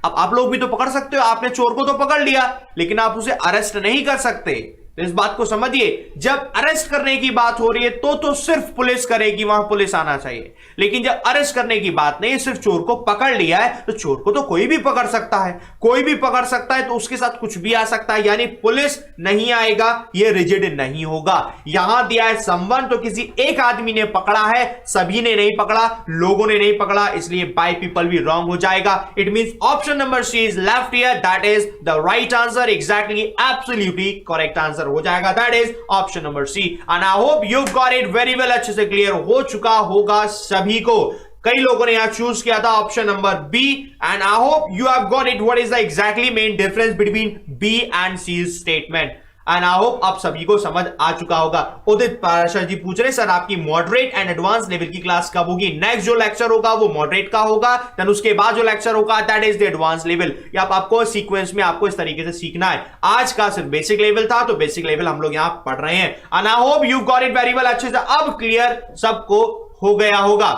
अब आप लोग भी तो पकड़ सकते हो, आपने चोर को तो पकड़ लिया, लेकिन आप उसे अरेस्ट नहीं कर सकते। तो इस बात को समझिए, जब अरेस्ट करने की बात हो रही है तो सिर्फ पुलिस करेगी, वहां पुलिस आना चाहिए। लेकिन जब अरेस्ट करने की बात नहीं, सिर्फ चोर को पकड़ लिया है, तो चोर को तो कोई भी पकड़ सकता है, कोई भी पकड़ सकता है, तो उसके साथ कुछ भी आ सकता है, यानी पुलिस नहीं आएगा, ये रिजिड नहीं होगा। यहां दिया है समवन, तो किसी एक आदमी ने पकड़ा है, सभी ने नहीं पकड़ा, लोगों ने नहीं पकड़ा, इसलिए बाय पीपल भी रॉन्ग हो जाएगा। It means option number C is left here, that is the right answer, exactly absolutely correct answer हो जाएगा, that is option number C. And I hope you got it very well, अच्छे से क्लियर हो चुका होगा सभी को। कई लोगों ने यहां चूज किया था option number B, and I hope you have got it what is the exactly main difference between B and C statement. And I hope आप सभी को समझ आ चुका होगा। उदित पाराशर जी पूछ रहे सर आपकी मॉडरेट एंड एडवांस लेवल की क्लास कब होगी? नेक्स्ट जो लेक्चर होगा वो मॉडरेट का होगा, देन उसके बाद जो लेक्चर होगा that is the advance level. या आपको सीक्वेंस में आपको इस तरीके से सीखना है। आज का सिर्फ बेसिक लेवल था, तो बेसिक लेवल हम लोग यहां पढ़ रहे हैं and I hope you got it very well. अच्छे से अब क्लियर सबको हो गया होगा।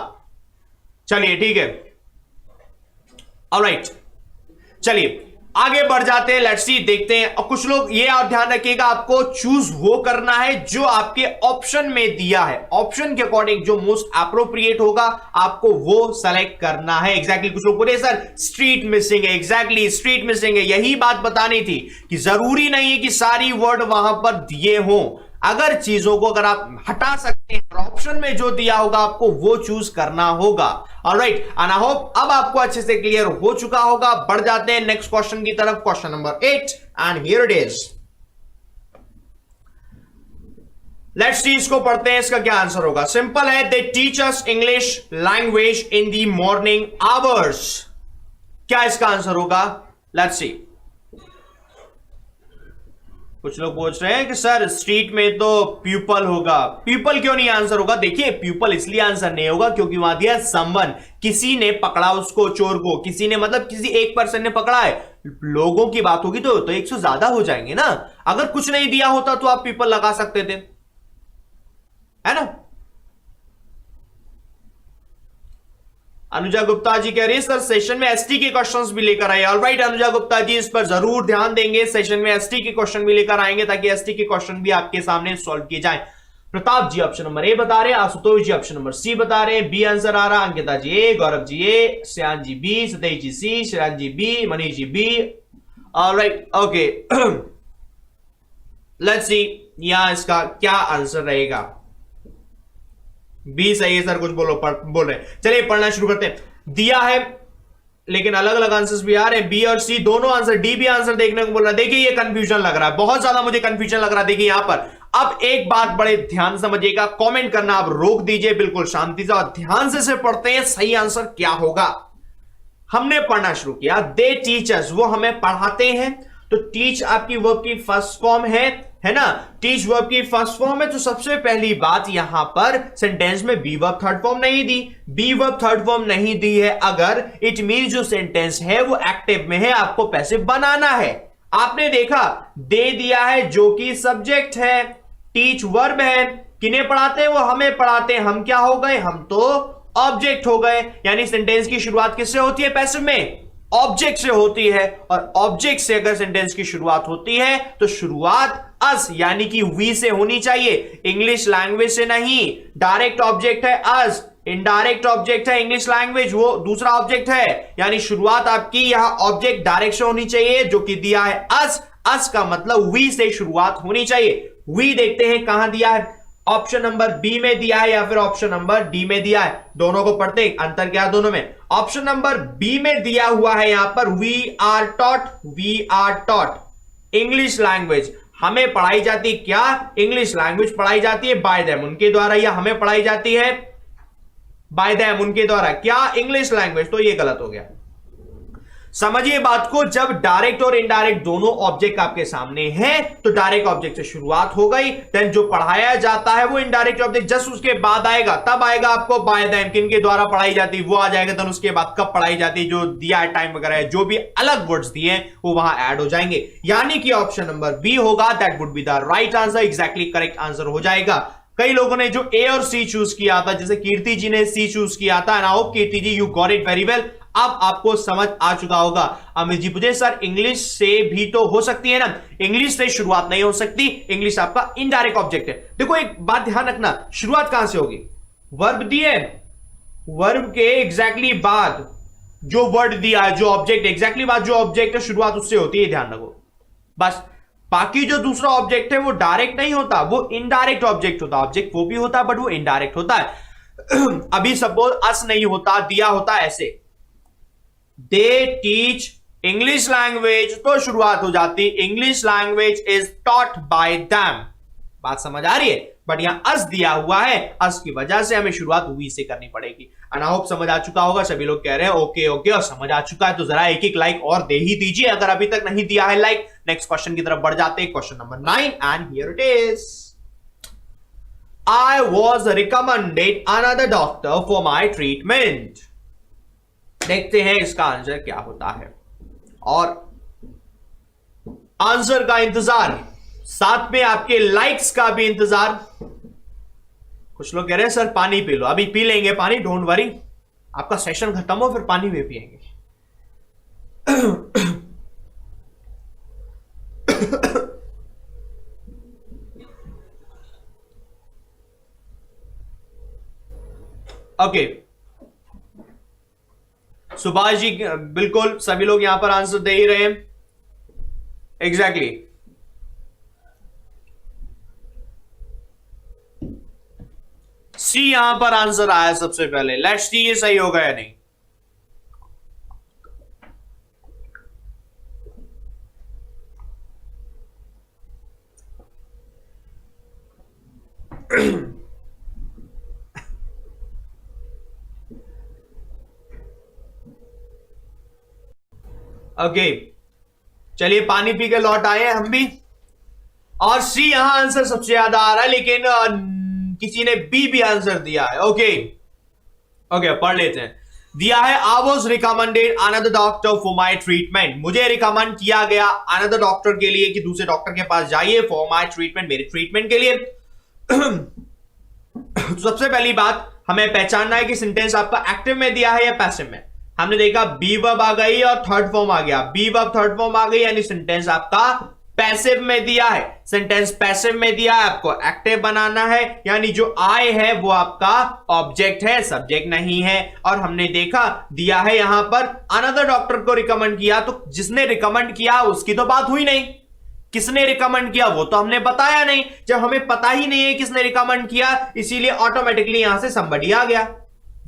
चलिए ठीक है, ऑलराइट, चलिए आगे बढ़ जाते हैं। लेट्स सी, देखते हैं। और कुछ लोग ये आप ध्यान रखिएगा, आपको चूज वो करना है जो आपके ऑप्शन में दिया है। ऑप्शन के अकॉर्डिंग जो मोस्ट अप्रोप्रिएट होगा आपको वो सेलेक्ट करना है। एग्जैक्टली कुछ लोग बोले सर स्ट्रीट मिसिंग है, एग्जैक्टली स्ट्रीट मिसिंग है। यही बात बतानी थी कि जरूरी नहीं है कि सारी वर्ड वहां पर दिए हों। अगर चीजों को अगर आप हटा सकते हैं, ऑप्शन में जो दिया होगा आपको वो चूज करना होगा। ऑलराइट, एंड आई होप अब आपको अच्छे से क्लियर हो चुका होगा। बढ़ जाते हैं नेक्स्ट क्वेश्चन की तरफ, question number 8 and here it is. Let's see, इसको पढ़ते हैं, इसका क्या आंसर होगा। सिंपल है, they teach us English language in the morning hours. क्या इसका आंसर होगा? Let's see. कुछ लोग पूछ रहे हैं कि सर स्ट्रीट में तो पीपल होगा। पीपल क्यों नहीं आंसर होगा? देखिए पीपल इसलिए आंसर नहीं होगा क्योंकि वहां दिया समवन, किसी ने पकड़ा उसको, चोर को किसी ने, मतलब किसी एक पर्सन ने पकड़ा है। लोगों की बात होगी तो 100 ज्यादा हो जाएंगे ना। अगर कुछ नहीं दिया होता तो आप पीपल लगा सकते थे, है ना। अनुजा गुप्ता जी कह रही है सर सेशन में एसटी के क्वेश्चंस भी लेकर आए। ऑलराइट अनुजा गुप्ता जी, इस पर जरूर ध्यान देंगे। सेशन में एसटी के क्वेश्चन भी लेकर आएंगे ताकि एसटी के क्वेश्चन भी आपके सामने सॉल्व किए जाएं। Pratap ji option number A बता रहे हैं, Ashutosh ji option number C बता रहे हैं, बी आंसर आ रहा, Ankita ji A, Gaurav ji A, Shyan ji B, Satesh ji C, Shreyan ji B, Manish ji B. Alright, okay, let's see यहां इसका क्या आंसर रहेगा। बी सही है सर, कुछ बोल रहे हैं। चलिए पढ़ना शुरू करते हैं। दिया है लेकिन अलग अलग आंसर्स भी आ रहे हैं, बी और सी दोनों आंसर। डी भी आंसर देखने को बोल रहा है। देखिए ये कंफ्यूजन लग रहा है, बहुत ज्यादा मुझे कंफ्यूजन लग रहा है। देखिए यहां पर अब एक बात बड़े ध्यान समझिएगा, कमेंट करना आप रोक दीजिए बिल्कुल शांति से और ध्यान से पढ़ते हैं सही आंसर क्या होगा। हमने पढ़ना शुरू किया, दे टीचर्स, वो हमें पढ़ाते हैं। तो टीच आपकी वर्ब की फर्स्ट फॉर्म है ना। टीच वर्ब की फर्स्ट फॉर्म है, तो सबसे पहली बात यहां पर सेंटेंस में बी वर्ब थर्ड फॉर्म नहीं दी। बी वर्ब थर्ड फॉर्म नहीं दी है अगर, इट मीन जो सेंटेंस है वो एक्टिव में है, आपको पैसिव बनाना है। आपने देखा दे दिया है जो कि सब्जेक्ट है, टीच वर्ब है, किन्हें पढ़ाते हैं? वो हमें पढ़ाते हैं। हम क्या हो गए? हम तो ऑब्जेक्ट हो गए। यानी सेंटेंस की शुरुआत किससे होती है? पैसिव में, ऑब्जेक्ट से होती है। और ऑब्जेक्ट से अगर सेंटेंस की शुरुआत होती है तो शुरुआत अस यानी कि वी से होनी चाहिए, इंग्लिश लैंग्वेज से नहीं। डायरेक्ट ऑब्जेक्ट है अस, इनडायरेक्ट ऑब्जेक्ट है इंग्लिश लैंग्वेज, वो दूसरा ऑब्जेक्ट है। यानी शुरुआत आपकी यहां ऑब्जेक्ट डायरेक्ट से होनी चाहिए, जो कि दिया है अस। अस का मतलब वी से शुरुआत होनी चाहिए। वी देखते हैं कहां दिया है, ऑप्शन नंबर बी में दिया है या फिर ऑप्शन नंबर डी में दिया है। दोनों को पढ़ते हैं, अंतर क्या है दोनों में। ऑप्शन नंबर बी में दिया हुआ है यहां पर we are taught English language. हमें पढ़ाई जाती है क्या? इंग्लिश लैंग्वेज पढ़ाई जाती है बाय देम, उनके द्वारा, या हमें पढ़ाई जाती है बाय देम, उनके द्वारा। क्या? English language. तो ये गलत हो गया। समझिए बात को, जब डायरेक्ट और इनडायरेक्ट दोनों ऑब्जेक्ट आपके सामने हैं तो डायरेक्ट ऑब्जेक्ट से शुरुआत हो गई, देन जो पढ़ाया जाता है वो इनडायरेक्ट ऑब्जेक्ट जस्ट उसके बाद आएगा। तब आएगा आपको बाय देम, किनके द्वारा पढ़ाई जाती है वो आ जाएगा। देन उसके बाद कब पढ़ाई जाती है, जो दिया है टाइम वगैरह है, जो भी अलग वर्ड्स दिए हैं वो वहां ऐड हो जाएंगे। यानी कि ऑप्शन नंबर बी होगा, that would be the right answer, exactly correct answer हो जाएगा। कई लोगों ने जो ए और सी चूज किया था, जैसे कीर्ति जी ने सी चूज किया था, and I hope Kirti ji you got it very well. अब आपको समझ आ चुका होगा। अमित जी पूछे सर इंग्लिश से भी तो हो सकती है ना? इंग्लिश से शुरुआत नहीं हो सकती, इंग्लिश आपका इनडायरेक्ट ऑब्जेक्ट है। देखो एक बात ध्यान रखना, शुरुआत कहां से होगी? वर्ब दिए, वर्ब के एग्जैक्टली बाद जो वर्ड दिया है, जो ऑब्जेक्ट एग्जैक्टली बाद जो ऑब्जेक्ट है, शुरुआत उससे होती है, ध्यान रखो बस। बाकी जो दूसरा ऑब्जेक्ट है वो डायरेक्ट नहीं होता, वो इनडायरेक्ट ऑब्जेक्ट होता। ऑब्जेक्ट वो भी होता है बट वो इनडायरेक्ट होता है। अभी सपोज अस नहीं होता, दिया होता ऐसे, दे टीच इंग्लिश लैंग्वेज, तो शुरुआत हो जाती English language is taught by them. बात समझ आ रही है? बट यहां अस दिया हुआ है, अस की वजह से हमें शुरुआत वी से करनी पड़ेगी। एंड आई होप समझ आ चुका होगा। सभी लोग कह रहे हैं ओके ओके, और समझ आ चुका है तो जरा एक एक लाइक और दे ही दीजिए अगर अभी तक नहीं दिया है लाइक। नेक्स्ट क्वेश्चन की तरफ बढ़ जाते हैं, question number 9 and here it is. I was recommended another doctor for my treatment. देखते हैं इसका आंसर क्या होता है, और आंसर का इंतजार, साथ में आपके लाइक्स का भी इंतजार। कुछ लोग कह रहे हैं सर पानी पी लो, अभी पी लेंगे पानी, डोंट वरी, आपका सेशन खत्म हो फिर पानी भी पिएंगे। ओके सुभाष जी, बिल्कुल सभी लोग यहां पर आंसर दे ही रहे हैं। एग्जैक्टली सी यहां पर आंसर आया सबसे पहले। लेट्स सी ये सही होगा या नहीं। ओके चलिए पानी पी के लौट आए हम भी, और सी यहां आंसर सबसे ज्यादा आ रहा है, लेकिन किसी ने बी भी आंसर दिया है। ओके ओके पढ़ लेते हैं। दिया है I was recommended another doctor for my treatment. मुझे रिकमेंड किया गया अनदर डॉक्टर के लिए कि दूसरे डॉक्टर के पास जाइए फॉर माई ट्रीटमेंट, मेरे ट्रीटमेंट के लिए। सबसे पहली बात हमें पहचानना है कि सेंटेंस आपका एक्टिव में दिया है या पैसिव में। हमने देखा बी वर्ब आ गई और थर्ड फॉर्म आ गया, बी वर्ब थर्ड फॉर्म आ गई, यानी सेंटेंस आपका पैसिव में दिया है। सेंटेंस पैसिव में दिया है, आपको एक्टिव बनाना है, यानी जो आई है वो आपका ऑब्जेक्ट है, सब्जेक्ट नहीं है। और हमने देखा दिया है यहां पर अनदर डॉक्टर को रिकमेंड किया, तो जिसने रिकमेंड किया उसकी तो बात हुई नहीं, किसने रिकमेंड किया वो तो हमने बताया नहीं। जब हमें पता ही नहीं है किसने रिकमेंड किया, इसीलिए ऑटोमेटिकली यहां से somebody आ गया।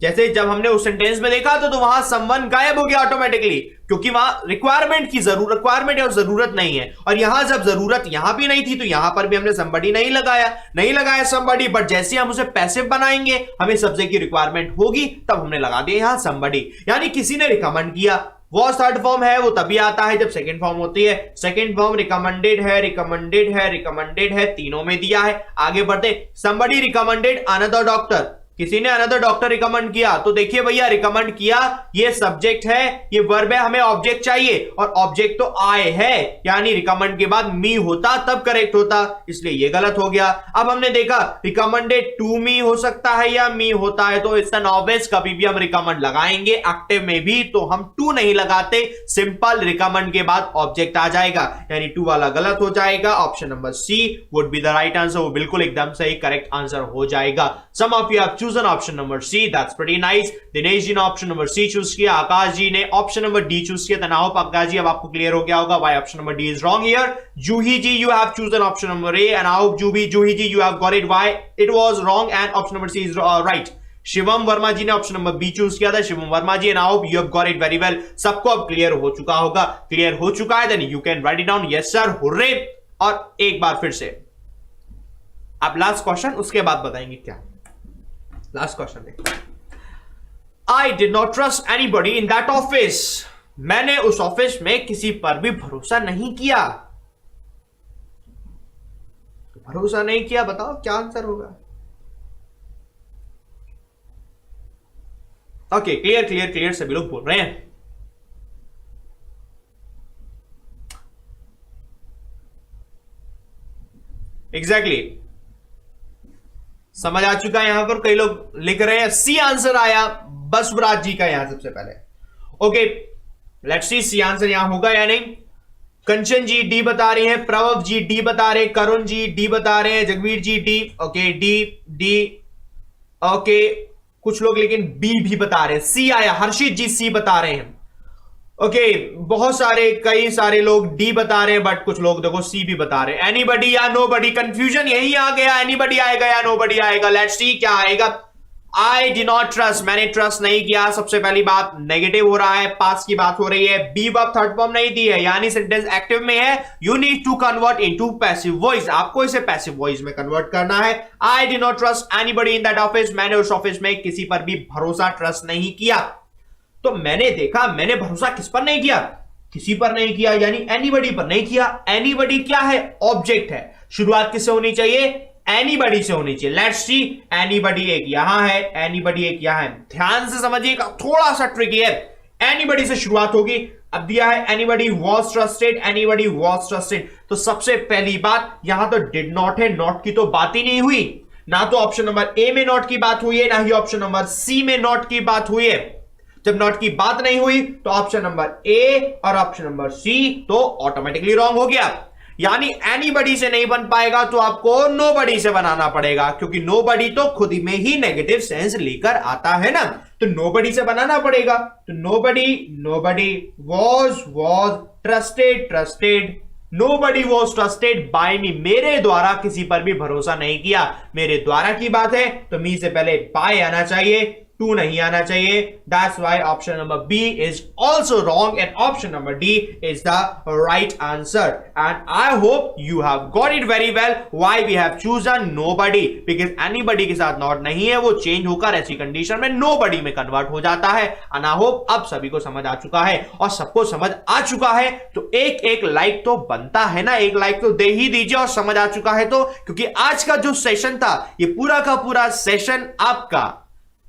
जैसे जब हमने उस सेंटेंस में देखा तो वहां someone गायब हो गया ऑटोमेटिकली, क्योंकि वहां रिक्वायरमेंट है और जरूरत नहीं है। और यहां जब जरूरत यहां भी नहीं थी तो यहां पर भी हमने somebody नहीं लगाया somebody। बट जैसे हम उसे पैसिव बनाएंगे, हमें सब्जेक्ट की रिक्वायरमेंट होगी, तब हमने लगा दिया यहां somebody, यानी किसी ने रिकमेंड किया। वो थर्ड फॉर्म है वो तभी आता है जब सेकंड फॉर्म होती है। सेकंड फॉर्म रिकमेंडेड है, तीनों में दिया है। आगे बढ़ते, somebody रिकमेंडेड अनदर डॉक्टर, किसी ने अनदर डॉक्टर रिकमेंड किया। तो देखिए भैया रिकमेंड किया ये सब्जेक्ट है, ये वर्ब है, हमें ऑब्जेक्ट चाहिए, और ऑब्जेक्ट तो आई है, यानी रिकमेंड के बाद मी होता तब करेक्ट होता, इसलिए ये गलत हो गया। अब हमने देखा रिकमेंडेड टू मी हो सकता है या मी होता है, तो इट्स एन ऑब्वियस, कभी भी हम रिकमेंड लगाएंगे एक्टिव में भी तो हम टू नहीं लगाते, सिंपल रिकमेंड के बाद ऑब्जेक्ट आ जाएगा, यानी टू वाला गलत हो जाएगा। Option number C would be the right answer, वो बिल्कुल एकदम सही करेक्ट आंसर हो जाएगा। Some of you have chosen option number C, that's pretty nice। Dinesh ji ने ऑप्शन नंबर C चूज किया, आकाश जी ने ऑप्शन नंबर D चूज किया। आई होप आकाश जी अब आपको क्लियर हो गया होगा why option number D is wrong here। Juhi ji you have chosen option number A and I hope Juhi ji you have got it why it was wrong and option number C is right। Shivam Verma ji ने ऑप्शन नंबर बी चूज किया था, Shivam Verma ji, and I hope you have got it very well. सबको अब क्लियर हो चुका होगा, क्लियर हो चुका है, then you can write it down, yes sir, hurray. और एक बार फिर से अब लास्ट क्वेश्चन, उसके बाद बताएंगे क्या। लास्ट क्वेश्चन देखो। I did not trust anybody in that office. मैंने उस ऑफिस में किसी पर भी भरोसा नहीं किया। भरोसा नहीं किया, बताओ क्या आंसर होगा। ओके क्लियर सभी लोग बोल रहे हैं। एग्जैक्टली समझ आ चुका है। यहां पर कई लोग लिख रहे हैं सी आंसर आया बसवराज जी का यहां सबसे पहले। Okay let's see C answer यहां होगा या नहीं। कंचन जी डी बता रहे हैं, प्रभव जी डी बता रहे हैं, करुण जी डी बता रहे हैं, Jagveer G D, okay D okay. कुछ लोग लेकिन बी भी बता रहे हैं, सी आया, हर्षित जी सी बता रहे हैं। ओके बहुत सारे कई सारे लोग डी बता रहे हैं, बट कुछ लोग देखो सी भी बता रहे हैं। एनीबडी या नोबडी, कंफ्यूजन यही आ गया, एनीबडी आएगा या नोबडी आएगा। लेट्स सी क्या आएगा। आई डि नॉट ट्रस्ट, मैंने ट्रस्ट नहीं किया। सबसे पहली बात नेगेटिव हो रहा है, पास की बात हो रही है, बी वर्ब थर्ड फॉर्म नहीं दी है, यानी सेंटेंस एक्टिव में है। You need to convert into passive voice, आपको इसे पैसिव वॉइस में कन्वर्ट करना है। I did not trust anybody in that office, मैंने उस ऑफिस में किसी पर भी भरोसा ट्रस्ट नहीं किया। तो मैंने देखा, मैंने भरोसा किस पर नहीं किया? किसी पर नहीं किया, यानी एनीबॉडी पर नहीं किया। एनीबॉडी क्या है? ऑब्जेक्ट है। शुरुआत किससे होनी चाहिए? एनीबॉडी से होनी चाहिए। लेट्स सी, एनीबॉडी एक यहां है, एनीबॉडी एक यहां है। ध्यान से समझिएगा, थोड़ा सा ट्रिकी है। एनीबॉडी से शुरुआत होगी। अब दिया है anybody was trusted, anybody was trusted. तो सबसे पहली बात यहां तो डिड नॉट है, नॉट की तो बात ही नहीं हुई। ना तो ऑप्शन नंबर ए में नॉट की बात हुई है, ना ही ऑप्शन नंबर सी में नॉट की बात हुई है। जब नॉट की बात नहीं हुई तो ऑप्शन नंबर ए और ऑप्शन नंबर सी तो ऑटोमेटिकली रॉन्ग हो गया। यानी एनीबॉडी से नहीं बन पाएगा तो आपको नोबॉडी से बनाना पड़ेगा, क्योंकि नोबॉडी तो खुद में ही नेगेटिव सेंस लेकर आता है ना, तो नोबॉडी से बनाना पड़ेगा। तो nobody was trusted, nobody was trusted by me, मेरे द्वारा किसी पर भी भरोसा नहीं किया। मेरे द्वारा की बात है तो मी से पहले बाय आना चाहिए, टू नहीं आना चाहिए। That's why option number B is also wrong and option number D is the right answer. And I hope you have got it very well. Why we have chosen nobody? Because anybody के साथ not नहीं है, वो चेंज होकर ऐसी कंडीशन में nobody में कन्वर्ट हो जाता है। And I hope अब सभी को समझ आ चुका है, और सबको समझ आ चुका है तो एक लाइक तो बनता है ना, एक लाइक तो दे ही दीजिए। और समझ आ चुका है तो, क्योंकि आज का जो सेशन था ये पूरा का पूरा सेशन आपका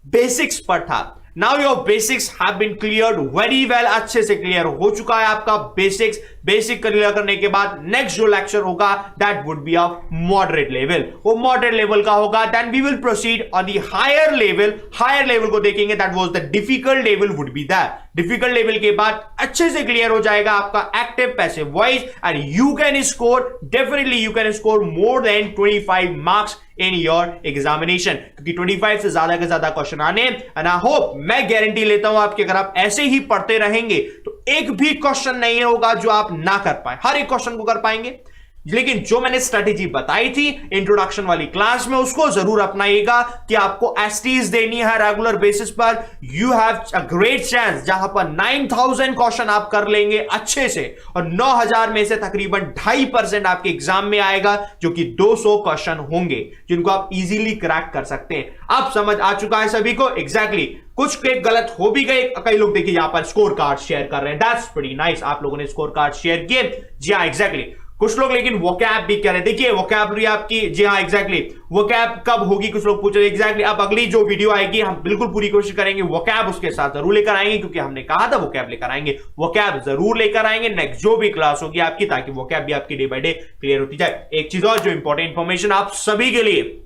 बेसिक्स पर था। Now your basics have been cleared very well, अच्छे से क्लियर हो चुका है आपका बेसिक्स। बेसिक क्लियर करने के बाद नेक्स्ट जो लेक्चर होगा that would be of moderate level, वो मॉडरेट लेवल का होगा। Then we will proceed on the higher level. Higher level को देखेंगे, that was the difficult level would be that. Difficult level के बाद अच्छे से क्लियर हो जाएगा आपका active passive voice, and you can score, definitely you can score more than 25 marks in your examination, क्योंकि 25 से ज्यादा के ज्यादा क्वेश्चन आने। एंड आई होप, मैं गारंटी लेता हूं आपके, अगर आप ऐसे ही पढ़ते रहेंगे तो एक भी क्वेश्चन नहीं होगा जो आप ना कर पाए, हर एक क्वेश्चन को कर पाएंगे। लेकिन जो मैंने स्ट्रेटेजी बताई थी इंट्रोडक्शन वाली क्लास में, उसको जरूर अपनाइएगा कि आपको एसटीज देनी है रेगुलर बेसिस पर। You have a great chance, जहां पर 9000 क्वेश्चन आप कर लेंगे अच्छे से, और 9000 में से तकरीबन 2.5% आपके एग्जाम में आएगा, जो कि 200 क्वेश्चन होंगे जिनको आप इजीली क्रैक कर सकते हैं। अब समझ आ चुका है सभी को एग्जैक्टली। कुछ के गलत हो भी गए, कई लोग देखिए यहां पर स्कोर कार्ड शेयर कर रहे हैं, दैट्स प्रीटी नाइस, आप लोगों ने स्कोर कार्ड शेयर किए। जी हाँ एग्जैक्टली। कुछ लोग लेकिन वोकैब भी कह रहे हैं, देखिए वोकैबलरी आपकी, जी हाँ एग्जैक्टली, वोकैब कब होगी कुछ लोग पूछ रहे हैं एग्जैक्टली। अब अगली जो वीडियो आएगी हम बिल्कुल पूरी कोशिश करेंगे वोकैब उसके साथ जरूर लेकर आएंगे, क्योंकि हमने कहा था वोकैब लेकर आएंगे, वोकैब जरूर लेकर आएंगे नेक्स्ट जो भी क्लास होगी आपकी, ताकि वोकैब भी आपकी डे बाय डे क्लियर होती जाए। एक चीज और जो इंपॉर्टेंट इंफॉर्मेशन आप सभी के लिए,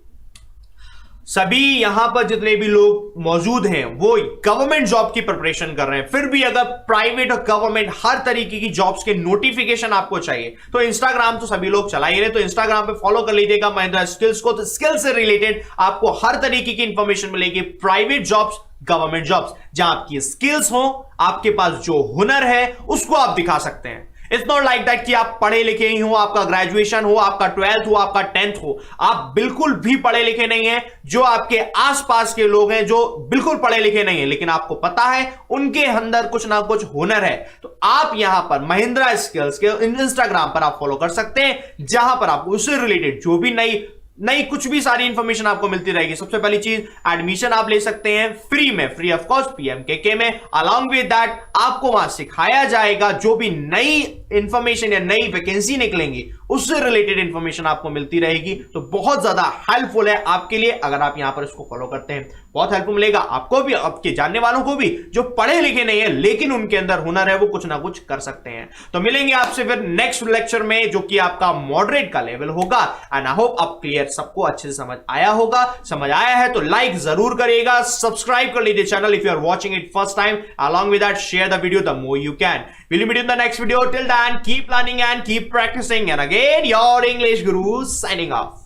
सभी यहां पर जितने भी लोग मौजूद हैं वो गवर्नमेंट जॉब की प्रिपरेशन कर रहे हैं, फिर भी अगर प्राइवेट और गवर्नमेंट हर तरीके की जॉब्स के नोटिफिकेशन आपको चाहिए तो इंस्टाग्राम तो सभी लोग चला ही रहे, तो इंस्टाग्राम पे फॉलो कर लीजिएगा महिंद्रा स्किल्स को। तो स्किल से रिलेटेड आपको हर तरीके की इंफॉर्मेशन मिलेगी, प्राइवेट जॉब्स, गवर्नमेंट जॉब्स, जहां आपकी स्किल्स हो, आपके पास जो हुनर है उसको आप दिखा सकते हैं। इट्स नॉट लाइक दैट कि आप पढ़े लिखे ही हो, आपका ग्रेजुएशन हो, आपका 12th हो, आपका 10th हो, आप बिल्कुल भी पढ़े लिखे नहीं हैं। जो आपके आसपास के लोग हैं जो बिल्कुल पढ़े लिखे नहीं हैं, लेकिन आपको पता है उनके अंदर कुछ ना कुछ हुनर है, तो आप यहां पर महिंद्रा स्किल्स के इंस्टाग्राम पर आप फॉलो कर सकते हैं, जहां पर आपको उससे रिलेटेड जो भी नई कुछ भी सारी इंफॉर्मेशन आपको मिलती रहेगी। सबसे पहली चीज, एडमिशन आप ले सकते हैं फ्री में, फ्री ऑफ कॉस्ट पीएमकेके में। अलॉन्ग विद दैट आपको वहां सिखाया जाएगा जो भी नई इंफॉर्मेशन या नई वैकेंसी निकलेंगी उससे रिलेटेड इंफॉर्मेशन आपको मिलती रहेगी। तो बहुत ज्यादा हेल्पफुल है आपके लिए, अगर आप यहां पर इसको फॉलो करते हैं बहुत हेल्पफुल मिलेगा आपको भी, आपके जानने वालों को भी जो पढ़े लिखे नहीं है लेकिन उनके अंदर हुनर है, वो कुछ ना कुछ कर सकते हैं। तो मिलेंगे आपसे फिर नेक्स्ट लेक्चर में जो कि आपका मॉडरेट का लेवल होगा। एंड आई होप अब क्लियर सबको अच्छे से समझ आया होगा। समझ आया है तो लाइक जरूर करिएगा, सब्सक्राइब कर लीजिए channel if you are watching it first time. Along with that share the video the more you can. We'll meet in the next video. Till then, keep learning and keep practicing. And again, your English Guru signing off.